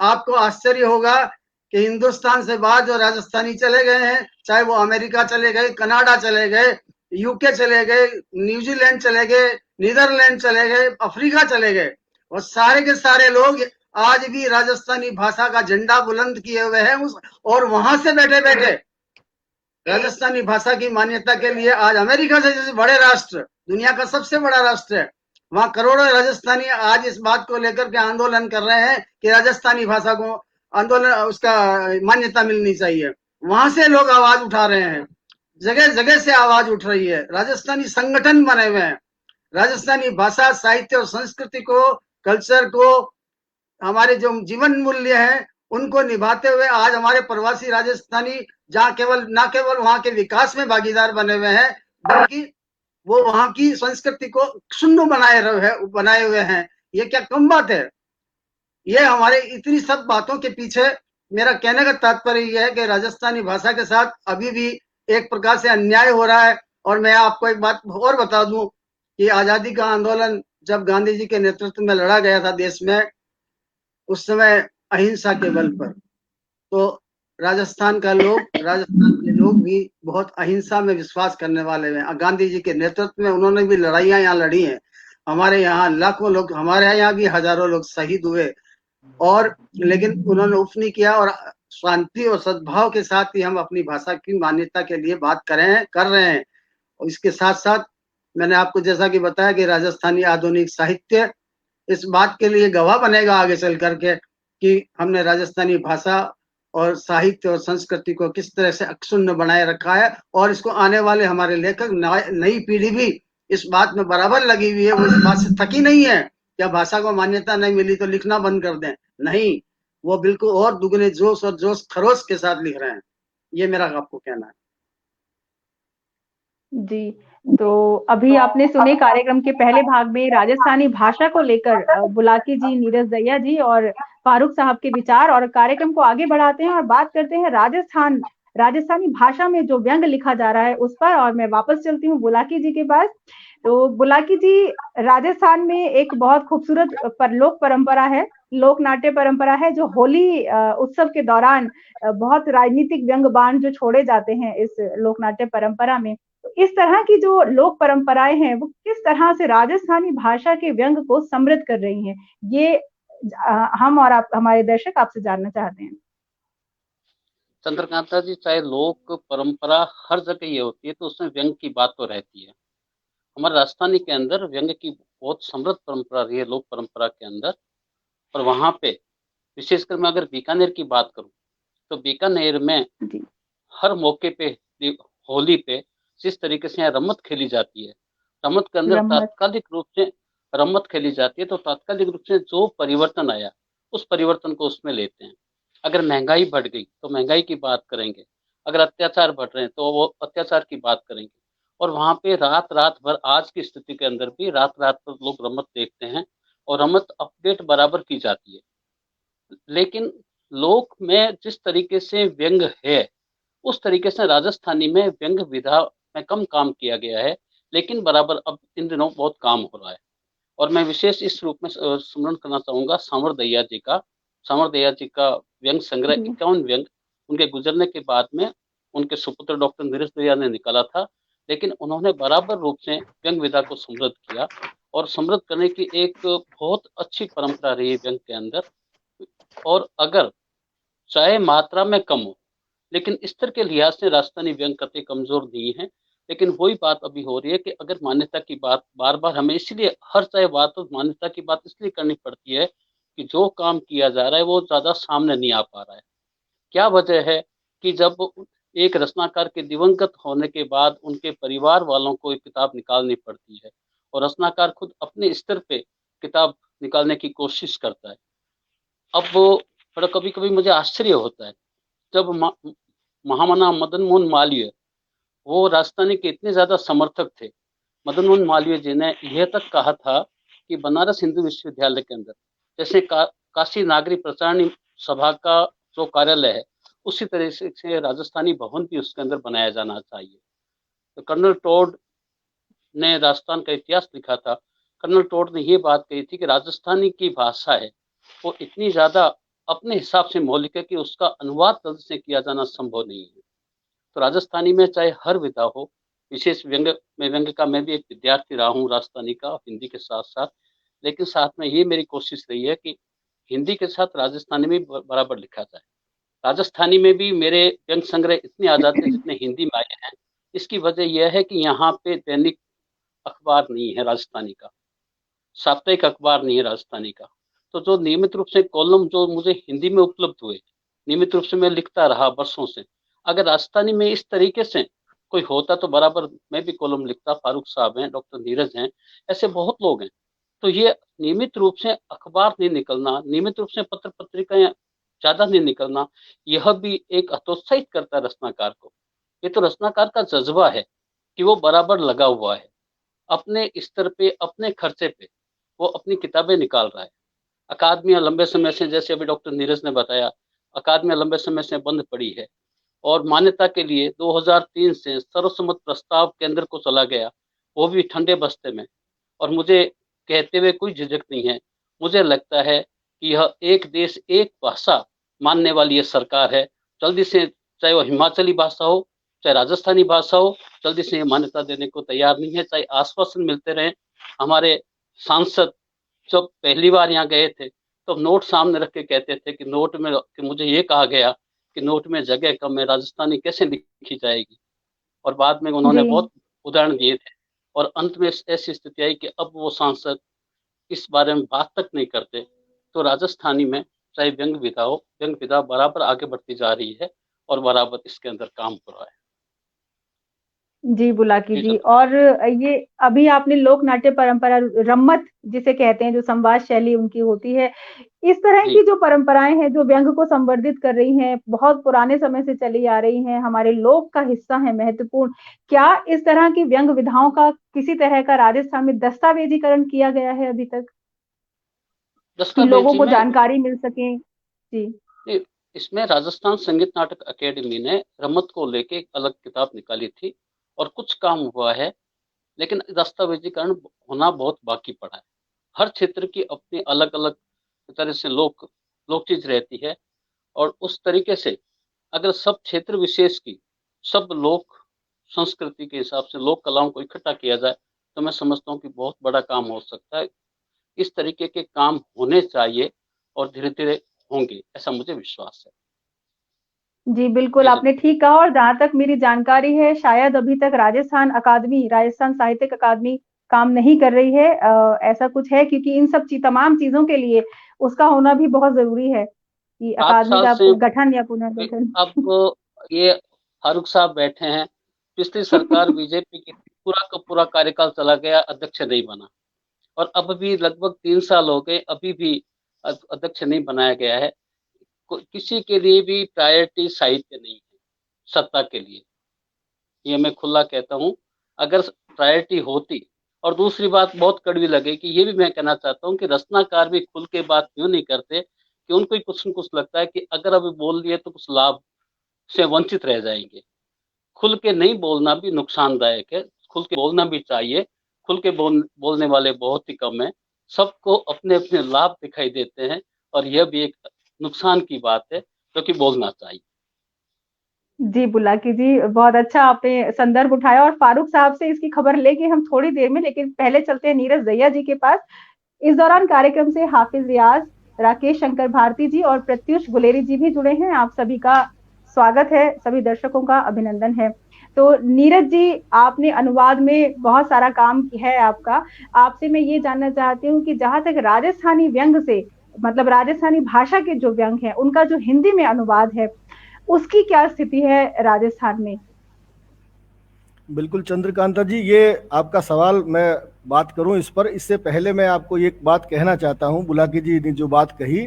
आपको आश्चर्य होगा कि हिंदुस्तान से बाहर जो राजस्थानी चले गए हैं, चाहे वो अमेरिका चले गए, कनाडा चले गए, यूके चले गए, न्यूजीलैंड चले गए, नीदरलैंड चले गए, अफ्रीका चले गए, और सारे के सारे लोग आज भी राजस्थानी भाषा का झंडा बुलंद किए हुए हैं। और वहां से बैठे बैठे राजस्थानी भाषा की मान्यता के लिए आज अमेरिका से जैसे बड़े राष्ट्र, दुनिया का सबसे बड़ा राष्ट्र है, वहां करोड़ों राजस्थानी आज इस बात को लेकर के आंदोलन कर रहे हैं कि राजस्थानी भाषा को आंदोलन, उसका मान्यता मिलनी चाहिए। वहां से लोग आवाज उठा रहे हैं, जगह जगह से आवाज उठ रही है, राजस्थानी संगठन बने हुए हैं। राजस्थानी भाषा, साहित्य और संस्कृति को, कल्चर को, हमारे जो जीवन मूल्य हैं, उनको निभाते हुए आज हमारे प्रवासी राजस्थानी जहाँ केवल ना केवल वहां के विकास में भागीदार बने हुए हैं, बल्कि वो वहां की संस्कृति को क्षुण्ण बनाए हुए हैं। ये क्या कम बात है? ये हमारे इतनी सब बातों के पीछे मेरा कहने का तात्पर्य यह है कि राजस्थानी भाषा के साथ अभी भी एक प्रकार से अन्याय हो रहा है। और मैं आपको एक बात और बता दूं कि आजादी का आंदोलन जब गांधी जी के नेतृत्व में लड़ा गया था देश में, उस समय अहिंसा के बल पर, तो राजस्थान के लोग भी बहुत अहिंसा में विश्वास करने वाले हैं। गांधी जी के नेतृत्व में उन्होंने भी लड़ाइयां यहाँ लड़ी हैं। हमारे यहाँ लाखों लोग, हमारे यहाँ भी हजारों लोग शहीद हुए, और लेकिन उन्होंने उफ नहीं किया, और शांति और सद्भाव के साथ ही हम अपनी भाषा की मान्यता के लिए बात कर रहे हैं। और इसके साथ साथ मैंने आपको जैसा कि बताया कि राजस्थानी आधुनिक साहित्य इस बात के लिए गवाह बनेगा आगे चल करके कि हमने राजस्थानी भाषा और साहित्य और संस्कृति को किस तरह से अक्षुण्ण बनाए रखा है। और इसको आने वाले हमारे लेखक, नई पीढ़ी भी इस बात में बराबर लगी हुई है। वो इस बात से थकी नहीं है क्या भाषा को मान्यता नहीं मिली तो लिखना बंद कर दें, नहीं, वो बिल्कुल और दुगने जोश और जोश खरोश के साथ लिख रहे हैं। ये मेरा आपको कहना है। जी, तो अभी आपने सुने कार्यक्रम के पहले भाग में राजस्थानी भाषा को लेकर बुलाकी जी, नीरज दहिया जी और फारूक साहब के विचार, और कार्यक्रम को आगे बढ़ाते हैं और बात करते हैं राजस्थानी भाषा में जो व्यंग लिखा जा रहा है उस पर। और मैं वापस चलती हूँ बुलाकी जी के पास। तो बुलाकी जी, राजस्थान में एक बहुत खूबसूरत लोक परंपरा है, लोक नाट्य परंपरा है, जो होली उत्सव के दौरान बहुत राजनीतिक व्यंग बाण जो छोड़े जाते हैं इस लोक नाट्य परंपरा में। तो इस तरह की जो लोक परंपराएं हैं वो किस तरह से राजस्थानी भाषा के व्यंग को समृद्ध कर रही हैं, ये हम और आप, हमारे दर्शक आपसे जानना चाहते हैं। चंद्रकांता जी, चाहे लोक परंपरा हर जगह ये होती है तो उसमें व्यंग की बात तो रहती है। हमारे राजस्थानी के अंदर व्यंग की बहुत समृद्ध परंपरा रही है लोक परंपरा के अंदर। और वहां पे विशेषकर मैं अगर बीकानेर की बात करूं तो बीकानेर में हर मौके पे, होली पे जिस तरीके से यहाँ रमत खेली जाती है, रमत के अंदर तात्कालिक रूप से रमत खेली जाती है, तो तात्कालिक रूप से जो परिवर्तन आया उस परिवर्तन को उसमें लेते हैं। अगर महंगाई बढ़ गई तो महंगाई की बात करेंगे, अगर अत्याचार बढ़ रहे हैं तो वो अत्याचार की बात करेंगे। और वहाँ पे रात रात भर, आज की स्थिति के अंदर भी रात रात भर लोग रमत देखते हैं और रमत अपडेट बराबर की जाती है। लेकिन लोक में जिस तरीके से व्यंग है, उस तरीके से राजस्थानी में व्यंग विधा में कम काम किया गया है, लेकिन बराबर अब इन दिनों बहुत काम हो रहा है। और मैं विशेष इस रूप में स्मरण करना चाहूंगा सांवर दहिया जी का। सांवर दहिया जी का व्यंग संग्रह 51 व्यंग उनके गुजरने के बाद में उनके सुपुत्र डॉक्टर नीरज दहिया ने निकाला था, लेकिन उन्होंने बराबर रूप से व्यंग विधा को समृद्ध किया और समृद्ध करने की एक बहुत अच्छी परंपरा रही है व्यंग के अंदर। और अगर चाहे मात्रा में कम हो, लेकिन स्तर के लिहाज से राजस्थानी व्यंग कतई कमजोर नहीं है। लेकिन वही बात अभी हो रही है कि अगर मान्यता की बात बार बार हमें, इसलिए हर चाहे बात हो, मान्यता की बात इसलिए करनी पड़ती है कि जो काम किया जा रहा है वो ज्यादा सामने नहीं आ पा रहा है। क्या वजह है कि जब एक रचनाकार के दिवंगत होने के बाद उनके परिवार वालों को एक किताब निकालनी पड़ती है और रचनाकार खुद अपने स्तर पे किताब निकालने की कोशिश करता है। अब बड़ा कभी कभी मुझे आश्चर्य होता है जब महामना मदन मोहन मालवीय, वो राजस्थानी के इतने ज्यादा समर्थक थे। मदन मोहन मालवीय जी ने यह तक कहा था कि बनारस हिंदू विश्वविद्यालय के अंदर जैसे काशी नागरी प्रचारणी सभा का जो कार्यालय है, उसी तरह से राजस्थानी भवन भी उसके अंदर बनाया जाना चाहिए। तो कर्नल टोड ने राजस्थान का इतिहास लिखा था। कर्नल टोड ने यह बात कही थी कि राजस्थानी की भाषा है वो इतनी ज्यादा अपने हिसाब से मौलिक है कि उसका अनुवाद गलत से किया जाना संभव नहीं है। तो राजस्थानी में चाहे हर विधा हो, विशेष व्यंग का मैं भी एक विद्यार्थी रहा हूँ राजस्थानी का, हिंदी के साथ साथ। लेकिन साथ में ये मेरी कोशिश रही है कि हिंदी के साथ राजस्थानी में बराबर लिखा जाए। राजस्थानी में भी मेरे व्यंग संग्रह इतने आ जाते हैं जितने हिंदी में आए हैं। इसकी वजह यह है कि यहाँ पे दैनिक अखबार नहीं है राजस्थानी का, साप्ताहिक अखबार नहीं है राजस्थानी का। तो जो नियमित रूप से कॉलम जो मुझे हिंदी में उपलब्ध हुए, नियमित रूप से मैं लिखता रहा वर्षों से, अगर राजस्थानी में इस तरीके से कोई होता तो बराबर मैं भी कॉलम लिखता। फारूक साहब हैं, डॉक्टर नीरज हैं, ऐसे बहुत लोग हैं। तो ये नियमित रूप से अखबार नहीं निकलना, नियमित रूप से पत्र पत्रिकाएं ज्यादा नहीं निकलना, यह भी एक हतोत्साहित करता है रचनाकार को। ये तो रचनाकार का जज्बा है कि वो बराबर लगा हुआ है, अपने स्तर पे अपने खर्चे पे वो अपनी किताबें निकाल रहा है। अकादमियां लंबे समय से, जैसे अभी डॉक्टर नीरज ने बताया, अकादमियां लंबे समय से बंद पड़ी है और मान्यता के लिए 2003 से सर्वसम्मत प्रस्ताव केंद्र को चला गया, वो भी ठंडे बस्ते में। और मुझे कहते हुए कोई झिझक नहीं है, मुझे लगता है कि यह एक देश एक भाषा मानने वाली ये सरकार है। जल्दी से, चाहे वो हिमाचली भाषा हो चाहे राजस्थानी भाषा हो, जल्दी से ये मान्यता देने को तैयार नहीं है। चाहे आश्वासन मिलते रहे। हमारे सांसद जब पहली बार यहाँ गए थे तो नोट सामने रख के कहते थे कि नोट में, कि मुझे ये कहा गया कि नोट में जगह कम है, राजस्थानी कैसे लिखी जाएगी। और बाद में उन्होंने जी बहुत उदाहरण दिए थे और अंत में ऐसी स्थिति आई कि अब वो सांसद इस बारे में बात तक नहीं करते। तो राजस्थानी में चाहे व्यंग विधा हो, व्यंग विधा बराबर आगे बढ़ती जा रही है और बराबर इसके अंदर काम हो रहा है। जी बुलाकी जी जी। कल्पना। और ये अभी आपने लोक नाट्य परंपरा रम्मत जिसे कहते हैं, जो संवाद शैली उनकी होती है, इस तरह जी की जो परंपराएं हैं जो व्यंग को संवर्धित कर रही हैं, बहुत पुराने समय से चली आ रही हैं, हमारे लोक का हिस्सा है महत्वपूर्ण। क्या इस तरह की व्यंग विधाओं का किसी तरह का राजस्थान में दस्तावेजीकरण किया गया है अभी तक, कि लोगों दस्तावेजी को में जानकारी मिल सके? जी इसमें राजस्थान संगीत नाटक अकेडमी ने रमत को लेके एक अलग किताब निकाली थी और कुछ काम हुआ है, लेकिन दस्तावेजीकरण होना बहुत बाकी पड़ा है। हर क्षेत्र की अपनी अलग अलग तरह से लोक चीज रहती है और उस तरीके से अगर सब क्षेत्र विशेष की, सब लोक संस्कृति के हिसाब से लोक कलाओं को इकट्ठा किया जाए तो मैं समझता हूँ कि बहुत बड़ा काम हो सकता है। इस तरीके के काम होने चाहिए और धीरे धीरे होंगे, ऐसा मुझे विश्वास है। जी, बिल्कुल जी आपने कल्पना। ठीक कहा। और जहाँ तक मेरी जानकारी है, शायद अभी तक राजस्थान साहित्यिक अकादमी काम नहीं कर रही है। ऐसा कुछ है, क्योंकि इन सब तमाम चीजों के लिए उसका होना भी बहुत जरूरी है, कि 7 साल अकादमी का से गठन या पुनर्गठन। अब ये फारूक साहब बैठे हैं, पिछली सरकार बीजेपी की पूरा का पूरा कार्यकाल चला गया, अध्यक्ष नहीं बना। और अब भी लगभग 3 साल हो गए, अभी भी अध्यक्ष नहीं बनाया गया है। किसी के लिए भी प्रायोरिटी साहित्य नहीं है सत्ता के लिए, ये मैं खुला कहता हूँ। अगर प्रायोरिटी होती। और दूसरी बात बहुत कड़वी लगे कि ये भी मैं कहना चाहता हूँ कि रचनाकार भी खुल के बात क्यों नहीं करते, कि उनको ही कुछ न कुछ लगता है कि अगर अभी बोल दिए तो कुछ लाभ से वंचित रह जाएंगे। खुल के नहीं बोलना भी नुकसानदायक है, खुल के बोलना भी चाहिए। खुल के बोलने वाले बहुत ही कम है, सबको अपने अपने लाभ दिखाई देते हैं, और यह भी एक नुकसान की बात है, क्योंकि बोलना चाहिए। जी, बुल्लाकी जी, बहुत अच्छा आपने संदर्भ उठाया और फारूक साहब से इसकी खबर लेंगे हम थोड़ी देर में, लेकिन पहले चलते हैं नीरज दहिया जी के पास। इस दौरान कार्यक्रम से हाफिज रियाज, राकेश शंकर भारती जी और प्रत्युष गुलेरी जी भी जुड़े हैं। आप सभी का स्वागत है, सभी दर्शकों का अभिनंदन है। तो नीरज जी, आपने अनुवाद में बहुत सारा काम है आपका। आपसे मैं ये जानना चाहती हूँ कि जहां तक राजस्थानी व्यंग से, मतलब राजस्थानी भाषा के जो व्यंग है, उनका जो हिंदी में अनुवाद है, उसकी क्या स्थिति है राजस्थान में? बिल्कुल चंद्रकांता जी, ये आपका सवाल, मैं बात करूं इस पर, इससे पहले मैं आपको एक बात कहना चाहता हूं। बुलाकी जी ने जो बात कही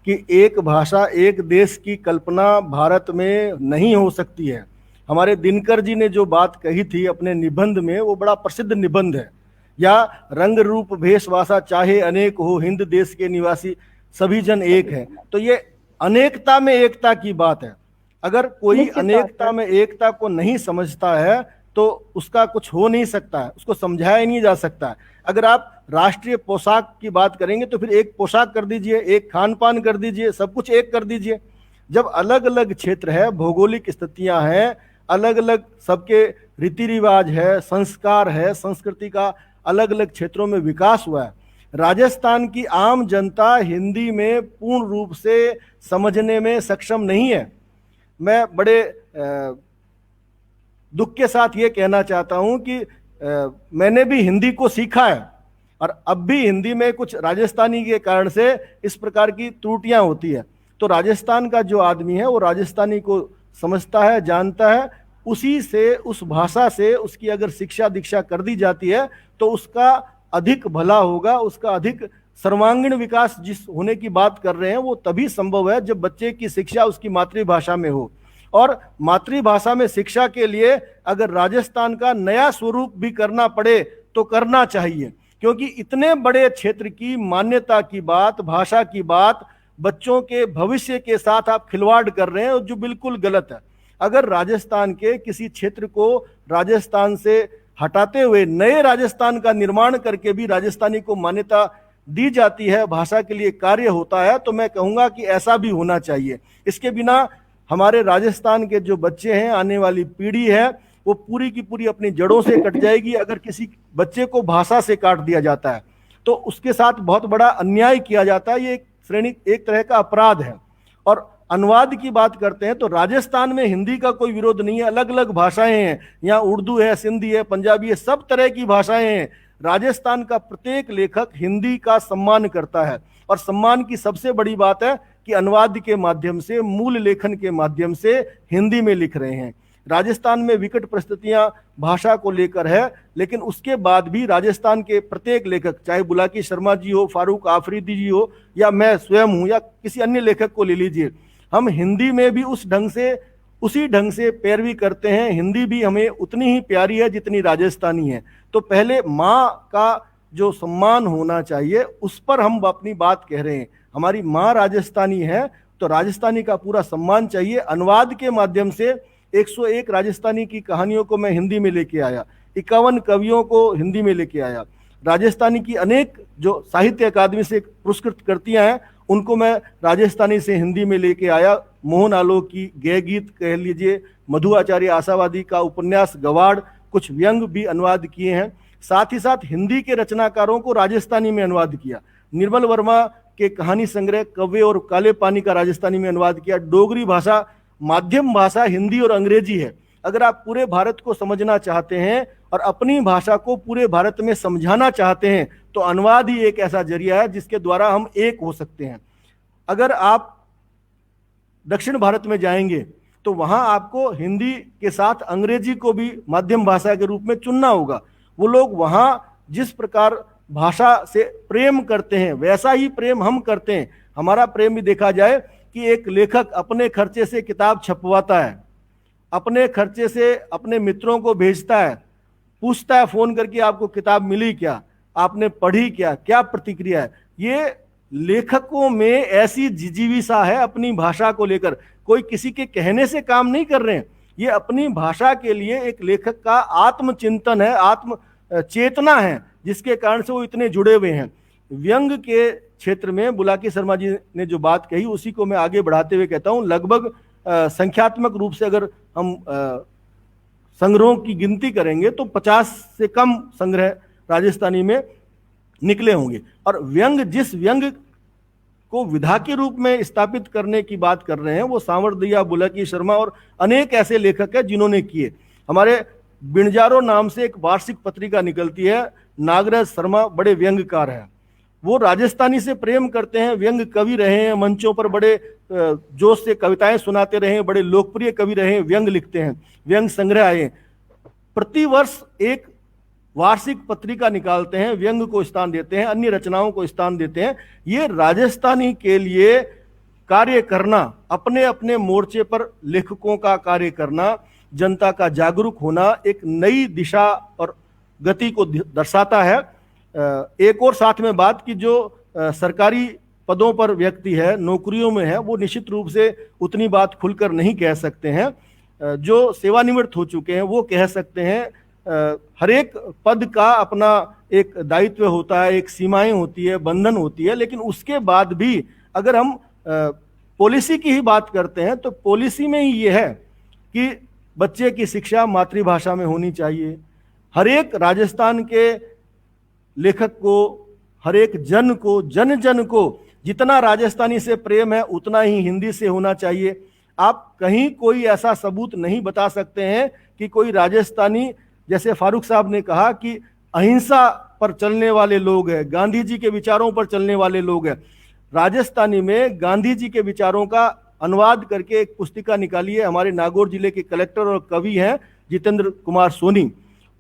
कि एक भाषा एक देश की कल्पना भारत में नहीं हो सकती है। हमारे दिनकर जी ने जो बात कही थी अपने निबंध में, वो बड़ा प्रसिद्ध निबंध है, या रंग रूप भेषवासा चाहे अनेक हो, हिंद देश के निवासी सभी जन एक है। तो ये अनेकता में एकता की बात है। अगर कोई अनेकता में एकता को नहीं समझता है तो उसका कुछ हो नहीं सकता है, उसको समझाया ही नहीं जा सकता है। अगर आप राष्ट्रीय पोशाक की बात करेंगे तो फिर एक पोशाक कर दीजिए, एक खान पान कर दीजिए, सब कुछ एक कर दीजिए। जब अलग अलग क्षेत्र है, भौगोलिक स्थितियां हैं, अलग अलग सबके रीति रिवाज है, संस्कार है, संस्कृति का अलग अलग क्षेत्रों में विकास हुआ है। राजस्थान की आम जनता हिंदी में पूर्ण रूप से समझने में सक्षम नहीं है। मैं बड़े दुख के साथ ये कहना चाहता हूं कि मैंने भी हिंदी को सीखा है, और अब भी हिंदी में कुछ राजस्थानी के कारण से इस प्रकार की त्रुटियां होती है। तो राजस्थान का जो आदमी है वो राजस्थानी को समझता है, जानता है, उसी से, उस भाषा से उसकी अगर शिक्षा दीक्षा कर दी जाती है तो उसका अधिक भला होगा, उसका अधिक सर्वांगीण विकास जिस होने की बात कर रहे हैं वो तभी संभव है जब बच्चे की शिक्षा उसकी मातृभाषा में हो। और मातृभाषा में शिक्षा के लिए अगर राजस्थान का नया स्वरूप भी करना पड़े तो करना चाहिए, क्योंकि इतने बड़े क्षेत्र की मान्यता की बात, भाषा की बात, बच्चों के भविष्य के साथ आप खिलवाड़ कर रहे हैं, जो बिल्कुल गलत है। अगर राजस्थान के किसी क्षेत्र को राजस्थान से हटाते हुए नए राजस्थान का निर्माण करके भी राजस्थानी को मान्यता दी जाती है, भाषा के लिए कार्य होता है, तो मैं कहूँगा कि ऐसा भी होना चाहिए। इसके बिना हमारे राजस्थान के जो बच्चे हैं, आने वाली पीढ़ी है, वो पूरी की पूरी अपनी जड़ों से कट जाएगी। अगर किसी बच्चे को भाषा से काट दिया जाता है तो उसके साथ बहुत बड़ा अन्याय किया जाता है। ये एक श्रेणी, एक तरह का अपराध है। और अनुवाद की बात करते हैं तो राजस्थान में हिंदी का कोई विरोध नहीं है, अलग अलग भाषाएं हैं, यहाँ उर्दू है, सिंधी है, पंजाबी है, सब तरह की भाषाएं हैं। राजस्थान का प्रत्येक लेखक हिंदी का सम्मान करता है, और सम्मान की सबसे बड़ी बात है कि अनुवाद के माध्यम से, मूल लेखन के माध्यम से हिंदी में लिख रहे हैं। राजस्थान में विकट परिस्थितियां भाषा को लेकर है, लेकिन उसके बाद भी राजस्थान के प्रत्येक लेखक, चाहे बुलाकी शर्मा जी हो, फारूक आफरीदी जी हो, या मैं स्वयं हूं, या किसी अन्य लेखक को ले लीजिए, हम हिंदी में भी उसी ढंग से पैरवी करते हैं। हिंदी भी हमें उतनी ही प्यारी है जितनी राजस्थानी है। तो पहले माँ का जो सम्मान होना चाहिए, उस पर हम अपनी बात कह रहे हैं। हमारी माँ राजस्थानी है तो राजस्थानी का पूरा सम्मान चाहिए। अनुवाद के माध्यम से 101 राजस्थानी की कहानियों को मैं हिंदी में लेके आया, 51 कवियों को हिंदी में लेके आया। राजस्थानी की अनेक जो साहित्य अकादमी से पुरस्कृत कृतियां हैं, उनको मैं राजस्थानी से हिंदी में लेके आया। मोहन आलोक की गय गीत कह लीजिए, मधु आचार्य आशावादी का उपन्यास गवाड़, कुछ व्यंग भी अनुवाद किए हैं। साथ ही साथ हिंदी के रचनाकारों को राजस्थानी में अनुवाद किया। निर्मल वर्मा के कहानी संग्रह कव्वे और काले पानी का राजस्थानी में अनुवाद किया। डोगरी भाषा माध्यम भाषा हिंदी और अंग्रेजी है। अगर आप पूरे भारत को समझना चाहते हैं और अपनी भाषा को पूरे भारत में समझाना चाहते हैं तो अनुवाद ही एक ऐसा जरिया है जिसके द्वारा हम एक हो सकते हैं। अगर आप दक्षिण भारत में जाएंगे तो वहां आपको हिंदी के साथ अंग्रेजी को भी माध्यम भाषा के रूप में चुनना होगा। वो लोग वहां जिस प्रकार भाषा से प्रेम करते हैं वैसा ही प्रेम हम करते हैं। हमारा प्रेम भी देखा जाए कि एक लेखक अपने खर्चे से किताब छपवाता है, अपने खर्चे से अपने मित्रों को भेजता है, पूछता है फोन करके आपको किताब मिली क्या, आपने पढ़ी क्या, क्या प्रतिक्रिया है। ये लेखकों में ऐसी जिजीविसा है अपनी भाषा को लेकर, कोई किसी के कहने से काम नहीं कर रहे हैं, ये अपनी भाषा के लिए एक लेखक का आत्मचिंतन है, आत्म चेतना है, जिसके कारण से वो इतने जुड़े हुए हैं। व्यंग के क्षेत्र में बुलाकी शर्मा जी ने जो बात कही उसी को मैं आगे बढ़ाते हुए कहता हूं, लगभग संख्यात्मक रूप से अगर हम संग्रहों की गिनती करेंगे तो 50 से कम संग्रह राजस्थानी में निकले होंगे। और व्यंग, जिस व्यंग को विधा के रूप में स्थापित करने की बात कर रहे हैं, वो सांवरदिया, बुलाकी शर्मा और अनेक ऐसे लेखक हैं जिन्होंने किए। हमारे बिणजारो नाम से एक वार्षिक पत्रिका निकलती है, नागराज शर्मा बड़े व्यंगकार हैं, वो राजस्थानी से प्रेम करते हैं, व्यंग कवि रहे हैं, मंचों पर बड़े जोश से कविताएं सुनाते रहे हैं, बड़े लोकप्रिय कवि रहे हैं, व्यंग लिखते हैं, व्यंग संग्रह आए। प्रतिवर्ष एक वार्षिक पत्रिका निकालते हैं, व्यंग को स्थान देते हैं, अन्य रचनाओं को स्थान देते हैं। ये राजस्थानी के लिए कार्य करना, अपने अपने मोर्चे पर लेखकों का कार्य करना, जनता का जागरूक होना एक नई दिशा और गति को दर्शाता है। एक और साथ में बात की, जो सरकारी पदों पर व्यक्ति है, नौकरियों में है, वो निश्चित रूप से उतनी बात खुलकर नहीं कह सकते हैं। जो सेवानिवृत्त हो चुके हैं वो कह सकते हैं। हर एक पद का अपना एक दायित्व होता है, एक सीमाएं होती है, बंधन होती है, लेकिन उसके बाद भी अगर हम पॉलिसी की ही बात करते हैं तो पॉलिसी में ही ये है कि बच्चे की शिक्षा मातृभाषा में होनी चाहिए। हर एक राजस्थान के लेखक को, हर एक जन को, जन जन को जितना राजस्थानी से प्रेम है उतना ही हिंदी से होना चाहिए। आप कहीं कोई ऐसा सबूत नहीं बता सकते हैं कि कोई राजस्थानी, जैसे फारूक साहब ने कहा कि अहिंसा पर चलने वाले लोग हैं, गांधी जी के विचारों पर चलने वाले लोग हैं। राजस्थानी में गांधी जी के विचारों का अनुवाद करके एक पुस्तिका निकाली है, हमारे नागौर जिले के कलेक्टर और कवि हैं जितेंद्र कुमार सोनी।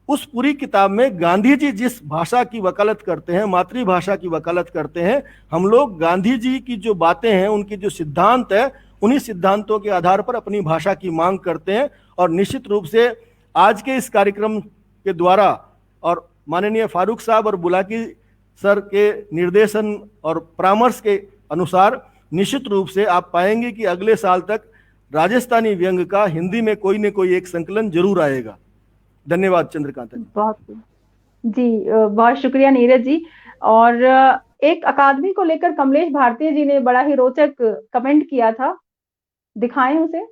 उस पूरी किताब में गांधी जी जिस भाषा की वकालत करते हैं, मातृभाषा की वकालत करते हैं, हम लोग गांधी जी की जो बातें हैं, उनके जो सिद्धांत है, उन्हीं सिद्धांतों के आधार पर अपनी भाषा की मांग करते हैं। और निश्चित रूप से आज के इस कार्यक्रम के द्वारा और माननीय फारूक साहब और बुलाकी सर के निर्देशन और परामर्श के अनुसार निश्चित रूप से आप पाएंगे कि अगले साल तक राजस्थानी व्यंग का हिंदी में कोई न कोई एक संकलन जरूर आएगा। धन्यवाद चंद्रकांता जी। बहुत शुक्रिया नीरज जी। और एक अकादमी को लेकर कमलेश भारती जी ने बड़ा ही रोचक कमेंट किया था, दिखाएं उसे।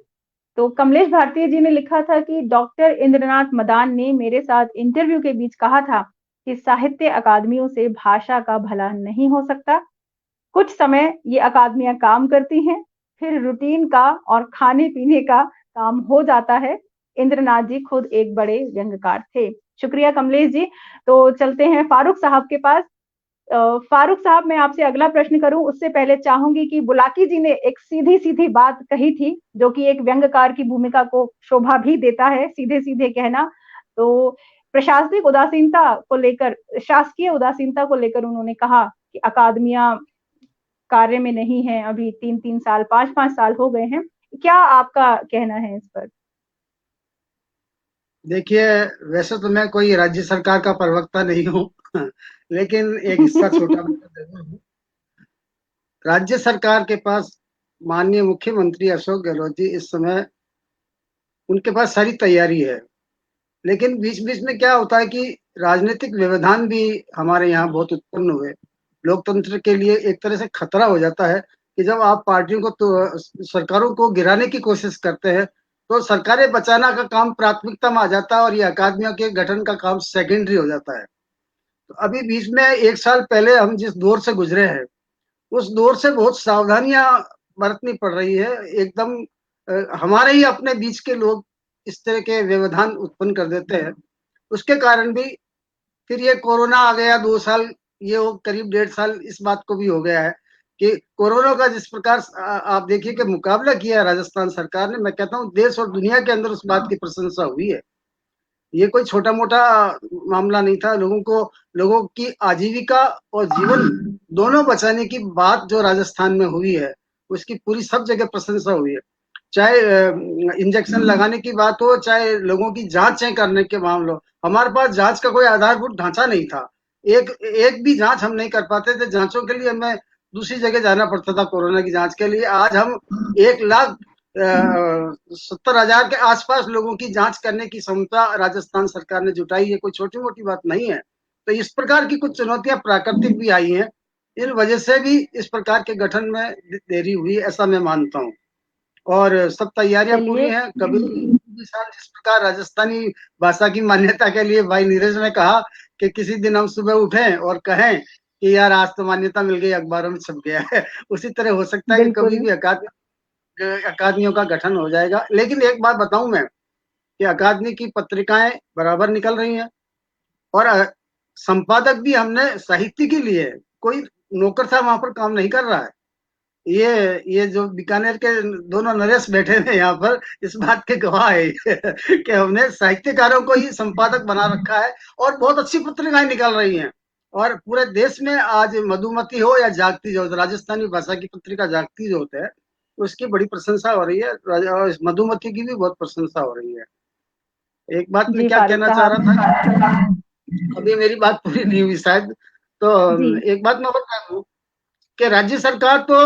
तो कमलेश भारती जी ने लिखा था कि डॉक्टर इंद्रनाथ मदान ने मेरे साथ इंटरव्यू के बीच कहा था कि साहित्य अकादमियों से भाषा का भला नहीं हो सकता। कुछ समय ये अकादमियां काम करती हैं, फिर रूटीन का और खाने पीने का काम हो जाता है। इंद्रनाथ जी खुद एक बड़े व्यंग्यकार थे। शुक्रिया कमलेश जी। तो चलते हैं फारूक साहब के पास। फारूक साहब, मैं आपसे अगला प्रश्न करूं उससे पहले चाहूंगी कि बुलाकी जी ने एक सीधी सीधी बात कही थी जो कि एक व्यंग्यकार की भूमिका को शोभा भी देता है, सीधे सीधे कहना। तो प्रशासनिक उदासीनता को लेकर, शासकीय उदासीनता को लेकर उन्होंने कहा कि अकादमियां कार्य में नहीं है, अभी 3-3 साल 5-5 साल हो गए हैं। क्या आपका कहना है इस पर? देखिए, वैसे तो मैं कोई राज्य सरकार का प्रवक्ता नहीं हूँ लेकिन एक हिस्सा छोटा मोटा जरूर हूँ। राज्य सरकार के पास माननीय मुख्यमंत्री अशोक गहलोत जी इस समय, उनके पास सारी तैयारी है, लेकिन बीच बीच में क्या होता है कि राजनीतिक व्यवधान भी हमारे यहाँ बहुत उत्पन्न हुए। लोकतंत्र के लिए एक तरह से खतरा हो जाता है कि जब आप पार्टियों को, तो सरकारों को गिराने की कोशिश करते हैं, तो सरकारें बचाना का काम प्राथमिकता में आ जाता है और ये अकादमियों के गठन का काम सेकेंडरी हो जाता है। तो अभी बीच में 1 साल पहले हम जिस दौर से गुजरे हैं, उस दौर से बहुत सावधानियां बरतनी पड़ रही है। एकदम हमारे ही अपने बीच के लोग इस तरह के व्यवधान उत्पन्न कर देते हैं। उसके कारण भी फिर ये कोरोना आ गया 2 साल, ये करीब 1.5 साल इस बात को भी हो गया है कि कोरोना का जिस प्रकार आप देखिए कि मुकाबला किया है राजस्थान सरकार ने, मैं कहता हूँ देश और दुनिया के अंदर उस बात की प्रशंसा हुई है। ये कोई छोटा मोटा मामला नहीं था। लोगों की आजीविका और जीवन दोनों बचाने की बात जो राजस्थान में हुई है, उसकी पूरी सब जगह प्रशंसा हुई है। चाहे इंजेक्शन लगाने की बात हो, चाहे लोगों की जांचें करने के मामले हो, हमारे पास जांच का कोई आधारभूत ढांचा नहीं था। एक एक भी जांच हम नहीं कर पाते थे। जांचों के लिए हमें दूसरी जगह जाना पड़ता था कोरोना की जांच के लिए। आज हम 1,70,000 के आसपास लोगों की जांच करने की क्षमता राजस्थान सरकार ने जुटाई है। कोई छोटी मोटी बात नहीं है। तो इस प्रकार की कुछ चुनौतियां प्राकृतिक भी आई हैं, इन वजह से भी इस प्रकार के गठन में देरी हुई, ऐसा मैं मानता हूँ। और सब तैयारियां पूरी हैं। कभी जिस प्रकार राजस्थानी भाषा की मान्यता के लिए भाई नीरज ने कहा कि किसी दिन हम सुबह उठें और कहें कि यार आज तो मान्यता मिल गई, अखबारों में छप गया है, उसी तरह हो सकता है कि कभी भी अकादमियों का गठन हो जाएगा। लेकिन एक बात बताऊं मैं कि अकादमी की पत्रिकाएं बराबर निकल रही हैं और संपादक भी हमने साहित्य के लिए, कोई नौकर था वहां पर काम नहीं कर रहा है। ये जो बीकानेर के दोनों नरेश बैठे हैं यहाँ पर, इस बात के गवाह है कि हमने साहित्यकारों को ही संपादक बना रखा है और बहुत अच्छी पत्रिकाएं निकल रही हैं। और पूरे देश में आज मधुमती हो या जागती जो राजस्थानी भाषा की पत्रिका जागती जो होता है, उसकी बड़ी प्रशंसा हो रही है और मधुमती की भी बहुत प्रशंसा हो रही है। एक बात मैं क्या कहना चाह रहा था, अभी मेरी बात पूरी नहीं हुई शायद, तो एक बात मैं बता दूं कि राज्य सरकार तो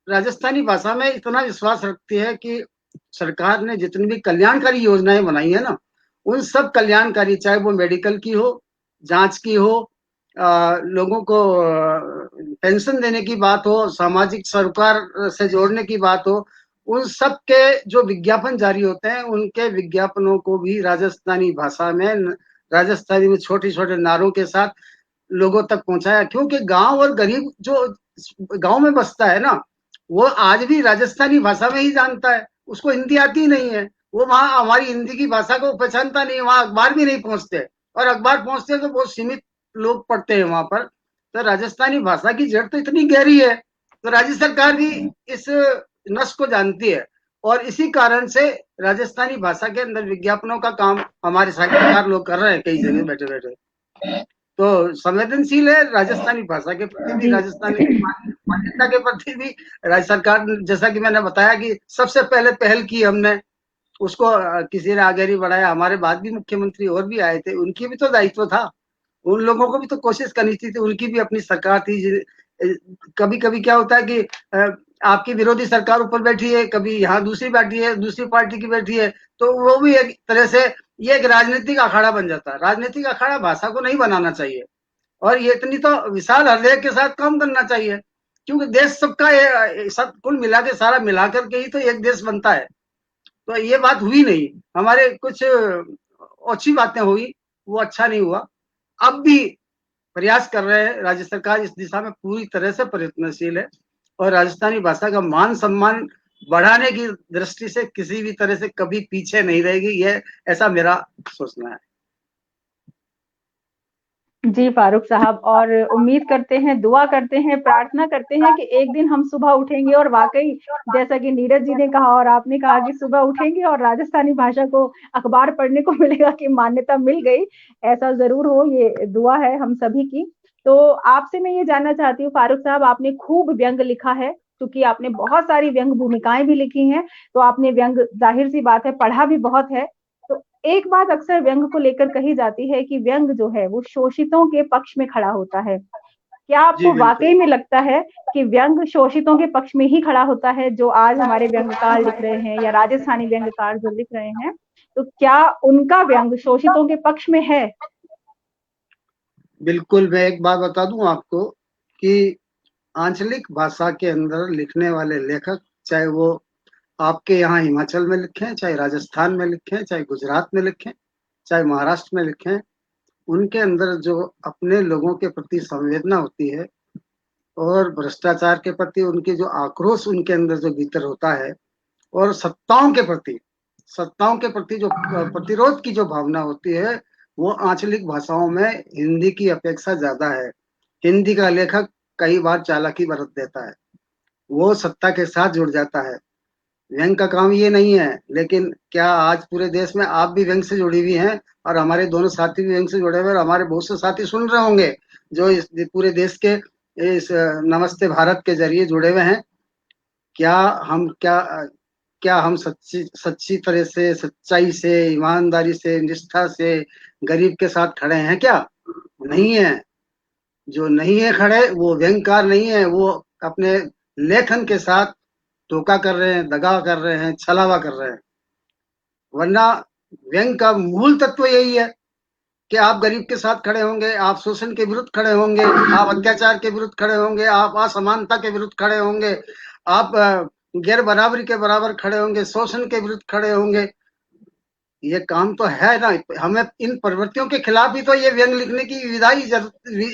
राजस्थानी भाषा में इतना विश्वास रखती है कि सरकार ने जितनी भी कल्याणकारी योजनाएं बनाई है ना, उन सब कल्याणकारी, चाहे वो मेडिकल की हो, जांच की हो, लोगों को पेंशन देने की बात हो, सामाजिक सरोकार से जोड़ने की बात हो, उन सब के जो विज्ञापन जारी होते हैं, उनके विज्ञापनों को भी राजस्थानी भाषा में, राजस्थानी में छोटे छोटे नारों के साथ लोगों तक पहुंचाया। क्योंकि गांव और गरीब जो गांव में बसता है ना, वो आज भी राजस्थानी भाषा में ही जानता है, उसको हिंदी आती नहीं है। वो वहां हमारी हिंदी की भाषा को पहचानता नहीं, वहां अखबार भी नहीं पहुंचते, और अखबार पहुंचते तो बहुत सीमित लोग पढ़ते हैं वहां पर। तो राजस्थानी भाषा की जड़ तो इतनी गहरी है, तो राज्य सरकार भी इस नस को जानती है, और इसी कारण से राजस्थानी भाषा के अंदर विज्ञापनों का काम हमारे साहित्यकार लोग कर रहे हैं कई जगह बैठे बैठे। तो संवेदनशील है राजस्थानी भाषा के प्रति भी, राजस्थानी मान्यता के प्रति भी राज्य सरकार, जैसा कि मैंने बताया कि सबसे पहले पहल की हमने, उसको किसी ने आगे नहीं बढ़ाया। हमारे बाद भी मुख्यमंत्री और भी आए थे, उनकी भी तो दायित्व था, उन लोगों को भी तो कोशिश करनी थी, उनकी भी अपनी सरकार थी। कभी कभी क्या होता है कि आपकी विरोधी सरकार ऊपर बैठी है, कभी यहाँ दूसरी बैठी है, दूसरी पार्टी की बैठी है, तो वो भी एक तरह से ये एक राजनीतिक अखाड़ा बन जाता है। राजनीतिक अखाड़ा भाषा को नहीं बनाना चाहिए, और ये इतनी तो विशाल हृदय के साथ काम करना चाहिए, क्योंकि देश सबका सब कुल मिला के, सारा मिला करके ही तो एक देश बनता है। तो ये बात हुई नहीं, हमारे कुछ अच्छी बातें हुई, वो अच्छा नहीं हुआ। अब भी प्रयास कर रहे हैं, राज्य सरकार इस दिशा में पूरी तरह से प्रयत्नशील है, और राजस्थानी भाषा का मान सम्मान बढ़ाने की दृष्टि से किसी भी तरह से कभी पीछे नहीं रहेगी, ये ऐसा मेरा सोचना है। जी फारूक साहब, और उम्मीद करते हैं, दुआ करते हैं, प्रार्थना करते हैं कि एक दिन हम सुबह उठेंगे और वाकई जैसा कि नीरज जी ने कहा और आपने कहा कि सुबह उठेंगे और राजस्थानी भाषा को अखबार पढ़ने को मिलेगा कि मान्यता मिल गई। ऐसा जरूर हो, ये दुआ है हम सभी की। तो आपसे मैं ये जानना चाहती हूँ फारूक साहब, आपने खूब व्यंग लिखा है, क्योंकि आपने बहुत सारी व्यंग भूमिकाएं भी लिखी हैं, तो आपने व्यंग, जाहिर सी बात है, पढ़ा भी बहुत है। तो एक बात अक्सर व्यंग को लेकर कही जाती है कि व्यंग जो है वो शोषितों के पक्ष में खड़ा होता है। क्या आपको वाकई में लगता है कि व्यंग शोषितों के पक्ष में ही खड़ा होता है, जो आज हमारे व्यंगकार लिख रहे हैं या राजस्थानी व्यंगकार जो लिख रहे हैं, तो क्या उनका व्यंग शोषितों के पक्ष में है? बिल्कुल। मैं एक बात बता दूं आपको कि आंचलिक भाषा के अंदर लिखने वाले लेखक, चाहे वो आपके यहाँ हिमाचल में लिखें, चाहे राजस्थान में लिखें, चाहे गुजरात में लिखें, चाहे महाराष्ट्र में लिखें, उनके अंदर जो अपने लोगों के प्रति संवेदना होती है, और भ्रष्टाचार के प्रति उनकी जो आक्रोश उनके अंदर जो भीतर होता है, और सत्ताओं के प्रति जो प्रतिरोध की जो भावना होती है, वो आंचलिक भाषाओं में हिंदी की अपेक्षा ज्यादा है। हिंदी का लेखक कई बार चालाकी बरत देता है, वो सत्ता के साथ जुड़ जाता है। व्यंग का काम ये नहीं है, लेकिन क्या आज पूरे देश में आप भी व्यंग से जुड़ी हुई हैं, और हमारे दोनों साथी भी व्यंग से जुड़े हुए, और हमारे बहुत से साथी सुन रहे होंगे जो इस पूरे देश के इस नमस्ते भारत के जरिए जुड़े हुए हैं। क्या क्या हम सच्ची तरह से, सच्चाई से, ईमानदारी से, निष्ठा से गरीब के साथ खड़े हैं क्या? नहीं है। जो नहीं है खड़े, वो व्यंगकार नहीं है, वो अपने लेखन के साथ धोखा कर रहे हैं, दगा कर रहे हैं, छलावा कर रहे हैं। वरना व्यंग का मूल तत्व यही है कि आप गरीब के साथ खड़े होंगे, आप शोषण के विरुद्ध खड़े होंगे, आप अत्याचार के विरुद्ध खड़े होंगे, आप असमानता के विरुद्ध खड़े होंगे, आप गैर बराबरी के बराबर खड़े होंगे, शोषण के विरुद्ध खड़े होंगे। ये काम तो है ना। हमें इन प्रवृत्तियों के खिलाफ ही तो ये व्यंग लिखने की विधा ही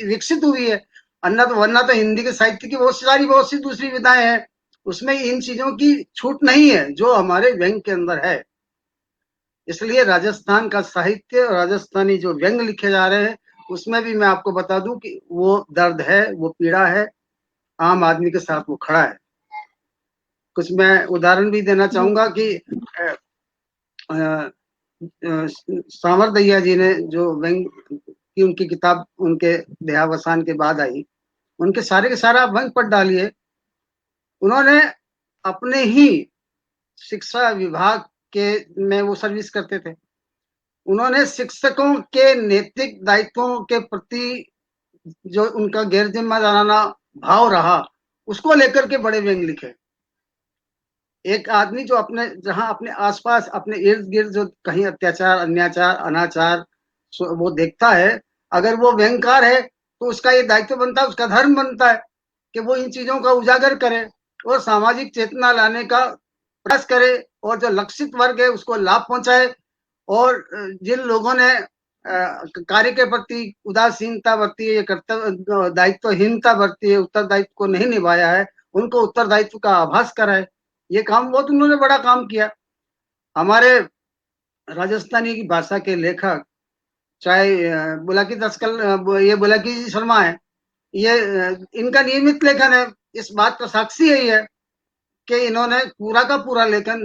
विकसित हुई है। वरना तो हिंदी के साहित्य की बहुत सी दूसरी विधाएं हैं, उसमें इन चीजों की छूट नहीं है जो हमारे व्यंग के अंदर है। इसलिए राजस्थान का साहित्य और राजस्थानी जो व्यंग लिखे जा रहे हैं, उसमें भी मैं आपको बता दूं कि वो दर्द है, वो पीड़ा है, आम आदमी के साथ वो खड़ा है। कुछ मैं उदाहरण भी देना चाहूंगा कि सावर दैया जी ने जो व्यंग की उनकी किताब उनके देहावसान के बाद आई, उनके सारे के सारा व्यंग पढ़ डालिए। उन्होंने अपने ही शिक्षा विभाग के में वो सर्विस करते थे। उन्होंने शिक्षकों के नैतिक दायित्वों के प्रति जो उनका गैर जिम्मेदाराना भाव रहा, उसको लेकर के बड़े व्यंग लिखे। एक आदमी जो जहां अपने आसपास, अपने इर्द गिर्द जो कहीं अत्याचार, अन्याचार, अनाचार वो देखता है, अगर वो व्यंगकार है तो उसका ये दायित्व बनता है, उसका धर्म बनता है कि वो इन चीजों का उजागर करे और सामाजिक चेतना लाने का प्रयास करे, और जो लक्षित वर्ग है उसको लाभ पहुंचाए। और जिन लोगों ने कार्य के प्रति उदासीनता बरती है, कर्तव्य दायित्वहीनता बरती है, उत्तरदायित्व को नहीं निभाया है, उनको उत्तरदायित्व का आभास कराए। ये काम बहुत उन्होंने बड़ा काम किया। हमारे राजस्थानी की भाषा के लेखक, चाहे बुलाकी दस्कल, ये बुलाकी शर्मा है, ये इनका नियमित लेखन है। इस बात का साक्षी यही है कि इन्होंने पूरा का पूरा लेखन,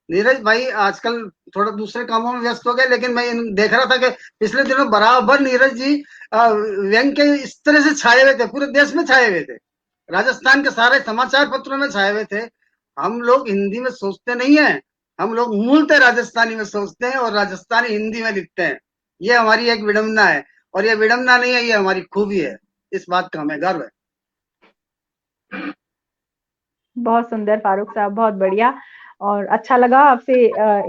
नीरज भाई आजकल थोड़ा दूसरे कामों में व्यस्त हो गए, लेकिन मैं देख रहा था कि पिछले दिनों बराबर नीरज जी व्यंग के इस तरह से छाए हुए थे, पूरे देश में छाए हुए थे, राजस्थान के सारे समाचार पत्रों में छाए हुए थे। हम लोग हिंदी में सोचते नहीं है, हम लोग मूलतः राजस्थानी में सोचते हैं और राजस्थानी हिंदी में लिखते हैं। ये हमारी एक विडंबना है, और ये विडंबना नहीं है, ये हमारी खूबी है। इस बात का हमें गर्व है। बहुत सुंदर फारूक साहब, बहुत बढ़िया, और अच्छा लगा आपसे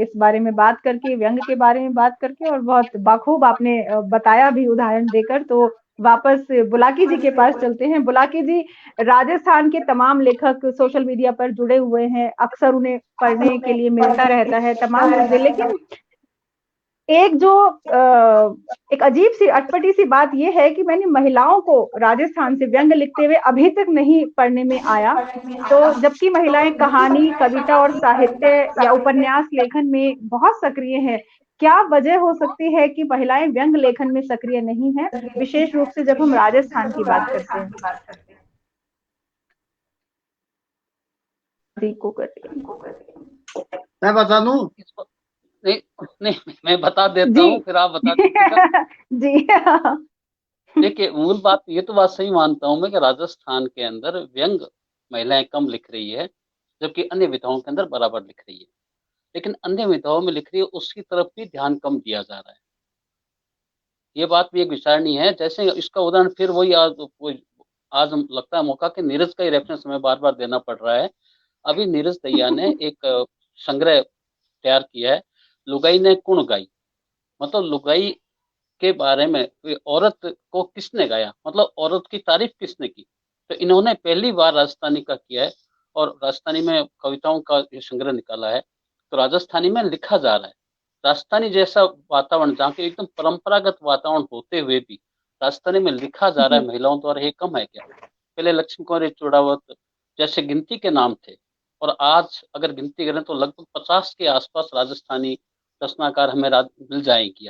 इस बारे में बात करके, व्यंग के बारे में बात करके, और बहुत बाखूब आपने बताया भी उदाहरण देकर। तो वापस बुलाकी जी के पास चलते हैं। बुलाकी जी, राजस्थान के तमाम लेखक सोशल मीडिया पर जुड़े हुए हैं, अक्सर उन्हें पढ़ने के लिए मिलता रहता है तमाम चीजें, लेकिन एक जो एक अजीब सी अटपटी सी बात यह है कि मैंने महिलाओं को राजस्थान से व्यंग लिखते हुए अभी तक नहीं पढ़ने में आया। तो जबकि महिलाएं कहानी, कविता और साहित्य या उपन्यास लेखन में बहुत सक्रिय हैं, क्या वजह हो सकती है कि महिलाएं व्यंग लेखन में सक्रिय नहीं है, विशेष रूप से जब हम राजस्थान की बात करते हैं? मैं बता दूं? नहीं, मैं बता देता हूँ, फिर आप बता दीजिएगा। जी। देखिए, मूल बात ये तो बात सही मानता हूं मैं कि राजस्थान के अंदर व्यंग महिलाएं कम लिख रही है, जबकि अन्य विधाओं के अंदर बराबर लिख रही है। लेकिन अन्य विधाओं में लिख रही है उसकी तरफ भी ध्यान कम दिया जा रहा है। ये बात भी एक विचारणीय है। जैसे इसका उदाहरण फिर वही आज लगता है मौका कि नीरज का ही रेफरेंस हमें बार बार देना पड़ रहा है। अभी नीरज दैया ने एक संग्रह तैयार किया है, लुगाई ने कुण गाई। मतलब लुगाई के बारे में, औरत को किसने गाया, मतलब औरत की तारीफ किसने की। तो इन्होंने पहली बार राजस्थानी का किया है, और राजस्थानी में कविताओं का ये संग्रह निकाला है। तो राजस्थानी में लिखा जा रहा है। राजस्थानी जैसा वातावरण, जहाँ के एकदम परंपरागत वातावरण होते हुए भी राजस्थानी में लिखा जा रहा है महिलाओं द्वारा, ये कम है क्या? पहले लक्ष्मी कुमारी चूड़ावत जैसे गिनती के नाम थे, और आज अगर गिनती करें तो लगभग 50 के आसपास राजस्थानी रचनाकार हमें मिल जाएंगी।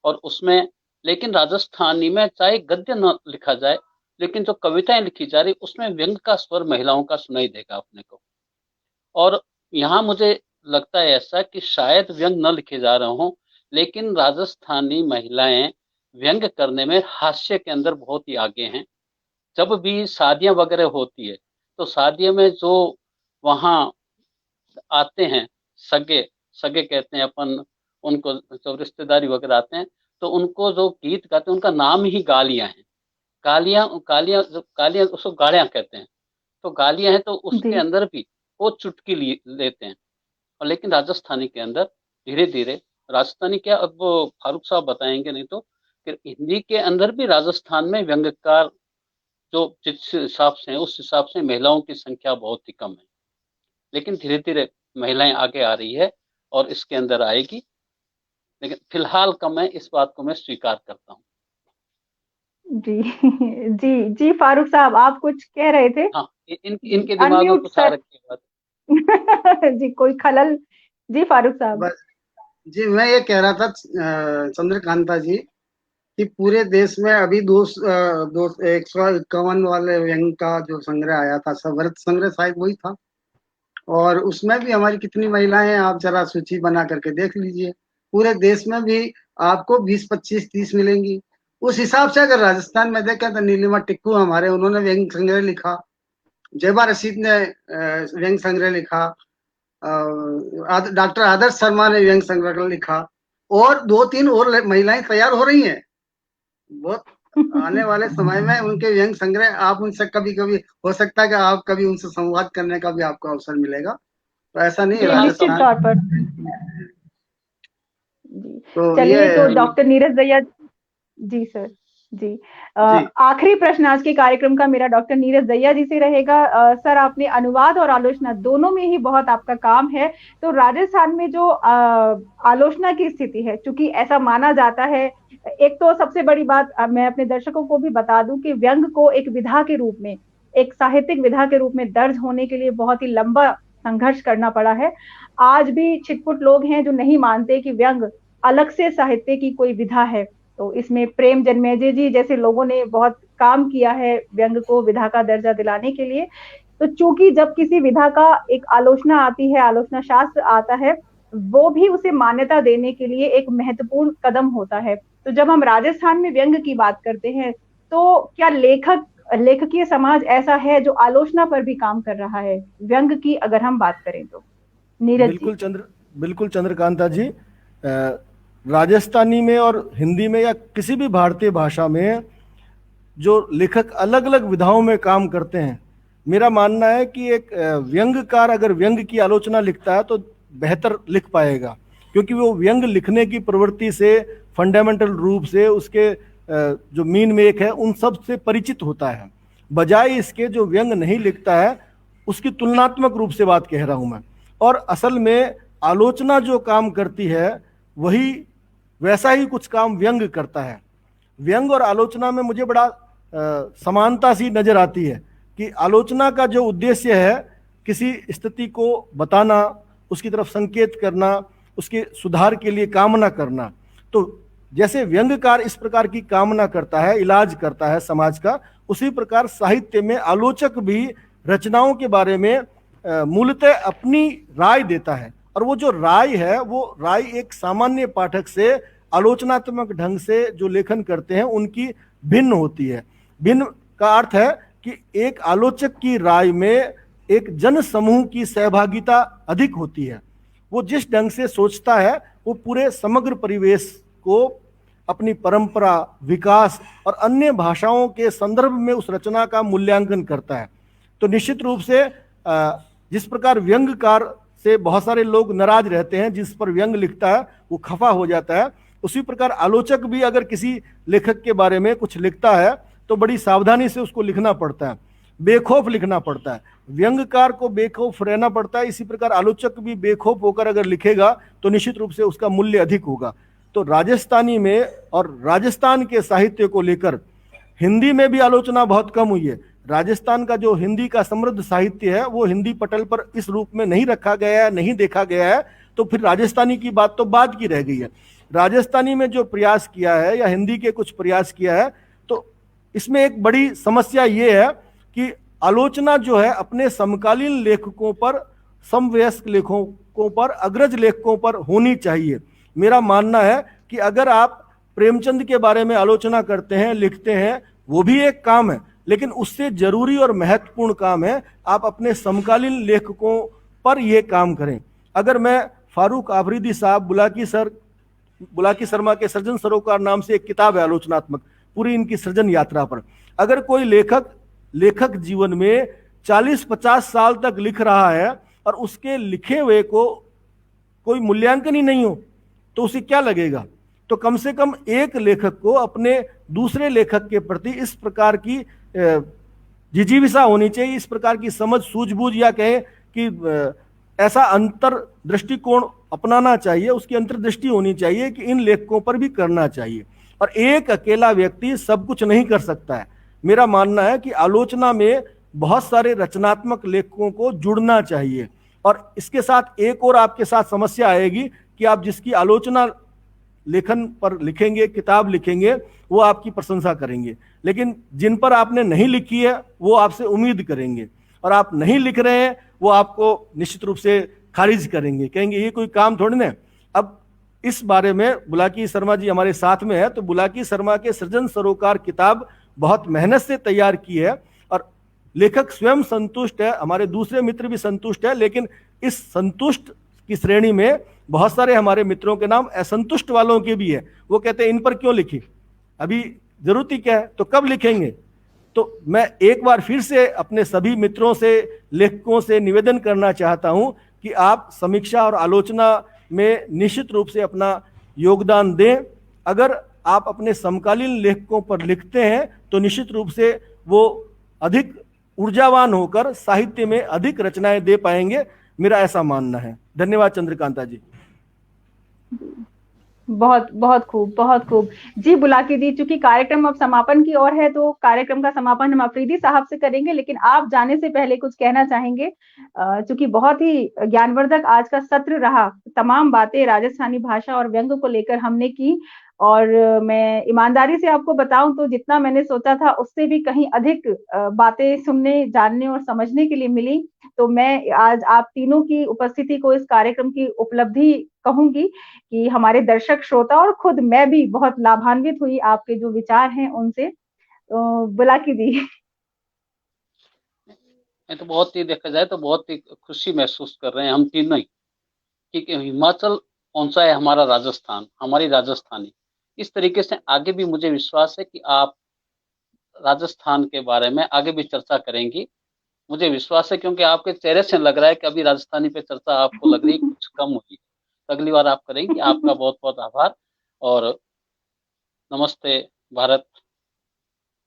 और उसमें, लेकिन राजस्थानी में चाहे गद्य न लिखा जाए, लेकिन जो कविताएं लिखी जा रही उसमें व्यंग का स्वर महिलाओं का सुनाई देगा अपने को। और यहाँ मुझे लगता है ऐसा कि शायद व्यंग न लिखे जा रहे हों, लेकिन राजस्थानी महिलाएं व्यंग करने में हास्य के अंदर बहुत ही आगे हैं। जब भी शादियां वगैरह होती है तो शादियों में जो वहाँ आते हैं, सगे सगे कहते हैं अपन उनको, जब रिश्तेदारी वगैरह आते हैं तो उनको जो गीत गाते हैं उनका नाम ही गालियां है। गालियां गालियां गालियां उसको गाड़ियां कहते हैं। तो गालियां हैं तो उसके अंदर भी वो चुटकी लेते हैं। और लेकिन राजस्थानी के अंदर धीरे धीरे, राजस्थानी क्या, अब वो फारूक साहब बताएंगे नहीं तो, कि हिंदी के अंदर भी राजस्थान में व्यंग्यकार जो जिस हिसाब से है उस हिसाब से महिलाओं की संख्या बहुत ही कम है। लेकिन धीरे धीरे महिलाएं आगे आ रही है और इसके अंदर आएगी, लेकिन फिलहाल कम है, इस बात को मैं स्वीकार करता हूँ। जी जी जी, फारूक साहब आप कुछ कह रहे थे? हाँ, इनके दिमाग में कुछ आ रखी बात। जी, कोई खलल? जी फारूक साहब। जी, मैं ये कह रहा था चंद्रकांता जी कि पूरे देश में अभी 151 वाले व्यंग का जो संग्रह आया था, सवर्त संग्रह शायद वही था, और उसमें भी हमारी कितनी महिलाएं हैं, आप जरा सूची बना करके देख लीजिए। पूरे देश में भी आपको 20, 25, 30 मिलेंगी। उस हिसाब से अगर राजस्थान में देखें तो नीलिमा टिक्कू हमारे, उन्होंने व्यंग संग्रह लिखा। जयबा रशीद ने व्यंग संग्रह लिखा। डॉक्टर आदर्श शर्मा ने व्यंग संग्रह लिखा, और 2-3 और महिलाएं तैयार हो रही हैं। बहुत आने वाले समय में उनके व्यंग संग्रह, आप उनसे कभी कभी हो सकता है कि आप कभी उनसे संवाद करने का भी आपको अवसर मिलेगा। तो ऐसा नहीं है निश्चित तौर पर। तो चलिए, तो डॉक्टर नीरज दहिया जी सर, जी आखिरी प्रश्न आज के कार्यक्रम का मेरा डॉक्टर नीरज दहिया जी से रहेगा। सर, आपने अनुवाद और आलोचना दोनों में ही बहुत आपका काम है, तो राजस्थान में जो आलोचना की स्थिति है, चूंकि ऐसा माना जाता है, एक तो सबसे बड़ी बात मैं अपने दर्शकों को भी बता दूं कि व्यंग को एक विधा के रूप में, एक साहित्यिक विधा के रूप में दर्ज होने के लिए बहुत ही लंबा संघर्ष करना पड़ा है। आज भी छिटपुट लोग हैं जो नहीं मानते कि व्यंग अलग से साहित्य की कोई विधा है। तो इसमें प्रेम जन्मेजय जी जैसे लोगों ने बहुत काम किया है व्यंग को विधा का दर्जा दिलाने के लिए। तो चूंकि जब किसी विधा का एक आलोचना आती है, आलोचना शास्त्र आता है, वो भी उसे मान्यता देने के लिए एक महत्वपूर्ण कदम होता है। तो जब हम राजस्थान में व्यंग की बात करते हैं, तो क्या लेखकीय समाज ऐसा है जो आलोचना पर भी काम कर रहा है व्यंग की, अगर हम बात करें तो? नीरज जी। बिल्कुल चंद्रकांता जी, राजस्थानी में और हिंदी में या किसी भी भारतीय भाषा में जो लेखक अलग अलग विधाओं में काम करते हैं, मेरा मानना है कि एक व्यंग्यकार अगर व्यंग की आलोचना लिखता है तो बेहतर लिख पाएगा, क्योंकि वो व्यंग लिखने की प्रवृत्ति से फंडामेंटल रूप से उसके जो मीन मेक है उन सब से परिचित होता है, बजाय इसके जो व्यंग नहीं लिखता है उसकी तुलनात्मक रूप से बात कह रहा हूं मैं। और असल में आलोचना जो काम करती है वही वैसा ही कुछ काम व्यंग करता है। व्यंग और आलोचना में मुझे बड़ा समानता सी नजर आती है कि आलोचना का जो उद्देश्य है किसी स्थिति को बताना, उसकी तरफ संकेत करना, उसके सुधार के लिए कामना करना। तो जैसे व्यंग्यकार इस प्रकार की कामना करता है, इलाज करता है समाज का, उसी प्रकार साहित्य में आलोचक भी रचनाओं के बारे में मूलतः अपनी राय देता है, और वो जो राय है वो राय एक सामान्य पाठक से आलोचनात्मक ढंग से जो लेखन करते हैं उनकी भिन्न होती है। भिन्न का अर्थ है कि एक आलोचक की राय में एक जन समूह की सहभागिता अधिक होती है। वो जिस ढंग से सोचता है वो पूरे समग्र परिवेश को, अपनी परंपरा, विकास और अन्य भाषाओं के संदर्भ में उस रचना का मूल्यांकन करता है। तो निश्चित रूप से जिस प्रकार व्यंग्यकार से बहुत सारे लोग नाराज रहते हैं, जिस पर व्यंग लिखता है वो खफा हो जाता है, उसी प्रकार आलोचक भी अगर किसी लेखक के बारे में कुछ लिखता है तो बड़ी सावधानी से उसको लिखना पड़ता है, बेखौफ लिखना पड़ता है। व्यंग्यकार को बेखौफ रहना पड़ता है, इसी प्रकार आलोचक भी बेखौफ होकर अगर लिखेगा तो निश्चित रूप से उसका मूल्य अधिक होगा। तो राजस्थानी में और राजस्थान के साहित्य को लेकर हिंदी में भी आलोचना बहुत कम हुई है। राजस्थान का जो हिंदी का समृद्ध साहित्य है वो हिंदी पटल पर इस रूप में नहीं रखा गया है, नहीं देखा गया है, तो फिर राजस्थानी की बात तो बाद की रह गई है। राजस्थानी में जो प्रयास किया है या हिंदी के कुछ प्रयास किया है, तो इसमें एक बड़ी समस्या ये है कि आलोचना जो है अपने समकालीन लेखकों पर, समवयस्क लेखकों पर, अग्रज लेखकों पर होनी चाहिए। मेरा मानना है कि अगर आप प्रेमचंद के बारे में आलोचना करते हैं, लिखते हैं, वो भी एक काम है, लेकिन उससे जरूरी और महत्वपूर्ण काम है आप अपने समकालीन लेखकों पर ये काम करें। अगर मैं फारूक आफरीदी साहब बुलाकी शर्मा के सृजन सरोकार नाम से एक किताब है आलोचनात्मक, पूरी इनकी सृजन यात्रा पर, अगर कोई लेखक जीवन में 40-50 साल तक लिख रहा है और उसके लिखे हुए को कोई मूल्यांकन ही नहीं हो तो उसे क्या लगेगा। तो कम से कम एक लेखक को अपने दूसरे लेखक के प्रति इस प्रकार की जिजीविषा होनी चाहिए, इस प्रकार की समझ सूझबूझ या कहें कि ऐसा अंतर दृष्टिकोण अपनाना चाहिए, उसकी अंतर्दृष्टि होनी चाहिए कि इन लेखकों पर भी करना चाहिए। और एक अकेला व्यक्ति सब कुछ नहीं कर सकता है। मेरा मानना है कि आलोचना में बहुत सारे रचनात्मक लेखकों को जुड़ना चाहिए। और इसके साथ एक और आपके साथ समस्या आएगी कि आप जिसकी आलोचना लेखन पर लिखेंगे, किताब लिखेंगे, वो आपकी प्रशंसा करेंगे, लेकिन जिन पर आपने नहीं लिखी है वो आपसे उम्मीद करेंगे, और आप नहीं लिख रहे हैं वो आपको निश्चित रूप से खारिज करेंगे, कहेंगे ये कोई काम थोड़ी ना। अब इस बारे में बुलाकी शर्मा जी हमारे साथ में है, तो बुलाकी शर्मा के सृजन सरोकार किताब बहुत मेहनत से तैयार की है और लेखक स्वयं संतुष्ट है, हमारे दूसरे मित्र भी संतुष्ट है, लेकिन इस संतुष्ट की श्रेणी में बहुत सारे हमारे मित्रों के नाम असंतुष्ट वालों के भी है। वो कहते हैं इन पर क्यों लिखे, अभी जरूरत ही क्या है, तो कब लिखेंगे। तो मैं एक बार फिर से अपने सभी मित्रों से, लेखकों से निवेदन करना चाहता हूं कि आप समीक्षा और आलोचना में निश्चित रूप से अपना योगदान दें। अगर आप अपने समकालीन लेखकों पर लिखते हैं तो निश्चित रूप से वो अधिक ऊर्जावान होकर साहित्य में अधिक रचनाएं दे पाएंगे, मेरा ऐसा मानना है। धन्यवाद चंद्रकांता जी। बहुत बहुत खूब, बहुत खूब जी। बुलाकी जी, चूंकि कार्यक्रम अब समापन की ओर है तो कार्यक्रम का समापन हम अफरीदी साहब से करेंगे, लेकिन आप जाने से पहले कुछ कहना चाहेंगे? चूंकि बहुत ही ज्ञानवर्धक आज का सत्र रहा, तमाम बातें राजस्थानी भाषा और व्यंग को लेकर हमने की, और मैं ईमानदारी से आपको बताऊं तो जितना मैंने सोचा था उससे भी कहीं अधिक बातें सुनने, जानने और समझने के लिए मिली। तो मैं आज आप तीनों की उपस्थिति को इस कार्यक्रम की उपलब्धि कहूंगी कि हमारे दर्शक, श्रोता और खुद मैं भी बहुत लाभान्वित हुई आपके जो विचार हैं उनसे। तो बुलाकी जी। मैं तो बहुत ही, देखा जाए तो बहुत ही खुशी महसूस कर रहे हैं हम तीनों ही कि हिमाचल कौन सा है, हमारा राजस्थान, हमारी राजस्थानी। इस तरीके से आगे भी मुझे विश्वास है कि आप राजस्थान के बारे में आगे भी चर्चा करेंगी, मुझे विश्वास है, क्योंकि आपके चेहरे से लग रहा है कि अभी राजस्थानी पे चर्चा आपको लग रही है कुछ कम हुई। तो अगली बार आप करेंगी। आपका बहुत बहुत आभार, और नमस्ते भारत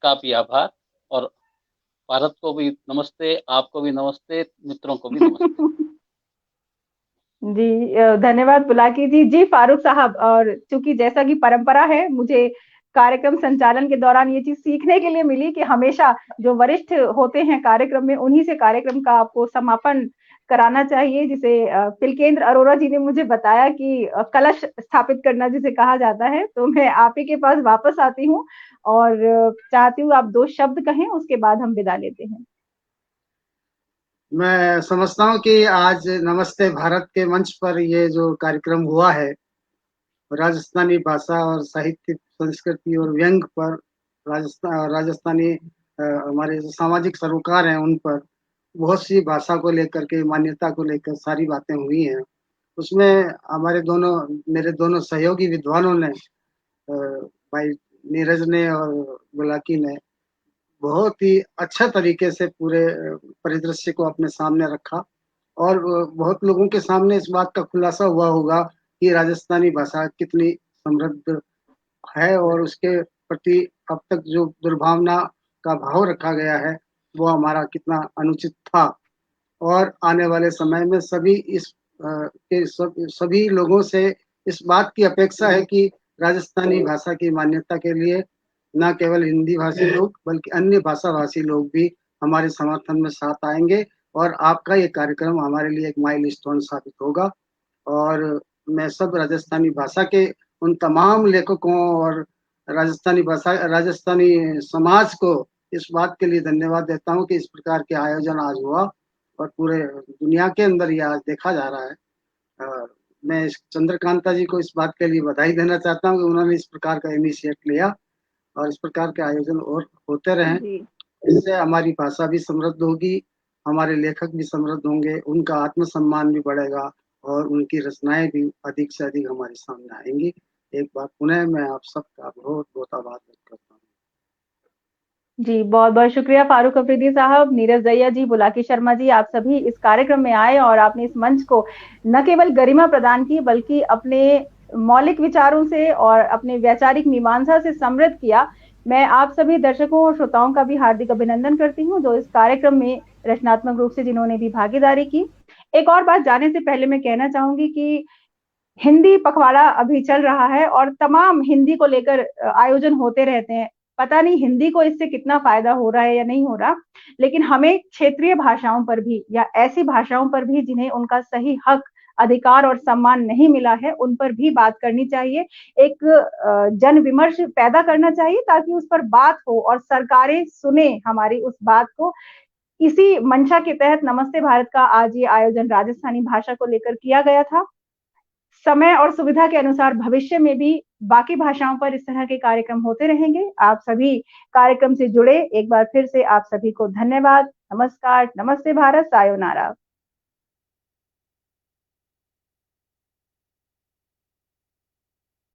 का भी आभार, और भारत को भी नमस्ते, आपको भी नमस्ते, मित्रों को भी नमस्ते। जी धन्यवाद बुलाकी जी। जी फारूक साहब, और चूंकि जैसा कि परंपरा है, मुझे कार्यक्रम संचालन के दौरान ये चीज सीखने के लिए मिली कि हमेशा जो वरिष्ठ होते हैं कार्यक्रम में, उन्हीं से कार्यक्रम का आपको समापन कराना चाहिए, जिसे तिलकेंद्र अरोरा जी ने मुझे बताया कि कलश स्थापित करना जिसे कहा जाता है। तो मैं आप ही के पास वापस आती हूँ और चाहती हूँ आप 2 शब्द कहें, उसके बाद हम विदा लेते हैं। मैं समझता हूँ कि आज नमस्ते भारत के मंच पर ये जो कार्यक्रम हुआ है, राजस्थानी भाषा और साहित्य, संस्कृति और व्यंग पर, राजस्थानी हमारे जो सामाजिक सरोकार हैं उन पर बहुत सी भाषा को लेकर के, मान्यता को लेकर सारी बातें हुई हैं। उसमें मेरे दोनों सहयोगी विद्वानों ने, भाई नीरज ने और बुलाकी ने, बहुत ही अच्छा तरीके से पूरे परिदृश्य को अपने सामने रखा, और बहुत लोगों के सामने इस बात का खुलासा हुआ होगा कि राजस्थानी भाषा कितनी समृद्ध है, और उसके प्रति अब तक जो दुर्भावना का भाव रखा गया है वो हमारा कितना अनुचित था। और आने वाले समय में सभी लोगों से इस बात की अपेक्षा है कि राजस्थानी भाषा की मान्यता के लिए न केवल हिंदी भाषी लोग बल्कि अन्य भाषा भाषी लोग भी हमारे समर्थन में साथ आएंगे, और आपका ये कार्यक्रम हमारे लिए एक माइलस्टोन साबित होगा। और मैं सब राजस्थानी भाषा के उन तमाम लेखकों और राजस्थानी समाज को इस बात के लिए धन्यवाद देता हूँ कि इस प्रकार के आयोजन आज हुआ और पूरे दुनिया के अंदर ये आज देखा जा रहा है। मैं चंद्रकांता जी को इस बात के लिए बधाई देना चाहता हूँ कि उन्होंने इस प्रकार का इनिशिएट लिया, और इस प्रकार के आयोजन और होते रहें। इससे हमारी भाषा भी समृद्ध होगी, हमारे लेखक भी समृद्ध होंगे, उनका आत्मसम्मान भी बढ़ेगा और उनकी रचनाएं भी अधिक से अधिक हमारे सामने आएंगी। एक बार पुनः मैं आप सबका बहुत-बहुत आभार व्यक्त करता हूँ। जी, बहुत-बहुत शुक्रिया फारूक अफरीदी साहब, नीरज दहिया जी, बुलाकी शर्मा जी, आप सभी इस कार्यक्रम में आए और आपने इस मंच को न केवल गरिमा प्रदान की बल्कि अपने मौलिक विचारों से और अपने वैचारिक मीमांसा से समृद्ध किया। मैं आप सभी दर्शकों और श्रोताओं का भी हार्दिक अभिनंदन करती हूँ जो इस कार्यक्रम में रचनात्मक रूप से जिन्होंने भी भागीदारी की। एक और बात जाने से पहले मैं कहना चाहूंगी कि हिंदी पखवाड़ा अभी चल रहा है और तमाम हिंदी को लेकर आयोजन होते रहते हैं। पता नहीं हिंदी को इससे कितना फायदा हो रहा है या नहीं हो रहा, लेकिन हमें क्षेत्रीय भाषाओं पर भी या ऐसी भाषाओं पर भी जिन्हें उनका सही हक, अधिकार और सम्मान नहीं मिला है, उन पर भी बात करनी चाहिए। एक जन विमर्श पैदा करना चाहिए ताकि उस पर बात हो और सरकारें सुने हमारी उस बात को। इसी मंशा के तहत नमस्ते भारत का आज ये आयोजन राजस्थानी भाषा को लेकर किया गया था। समय और सुविधा के अनुसार भविष्य में भी बाकी भाषाओं पर इस तरह के कार्यक्रम होते रहेंगे। आप सभी कार्यक्रम से जुड़े एक बार फिर से आप सभी को धन्यवाद। नमस्कार, नमस्ते भारत, सायोनारा।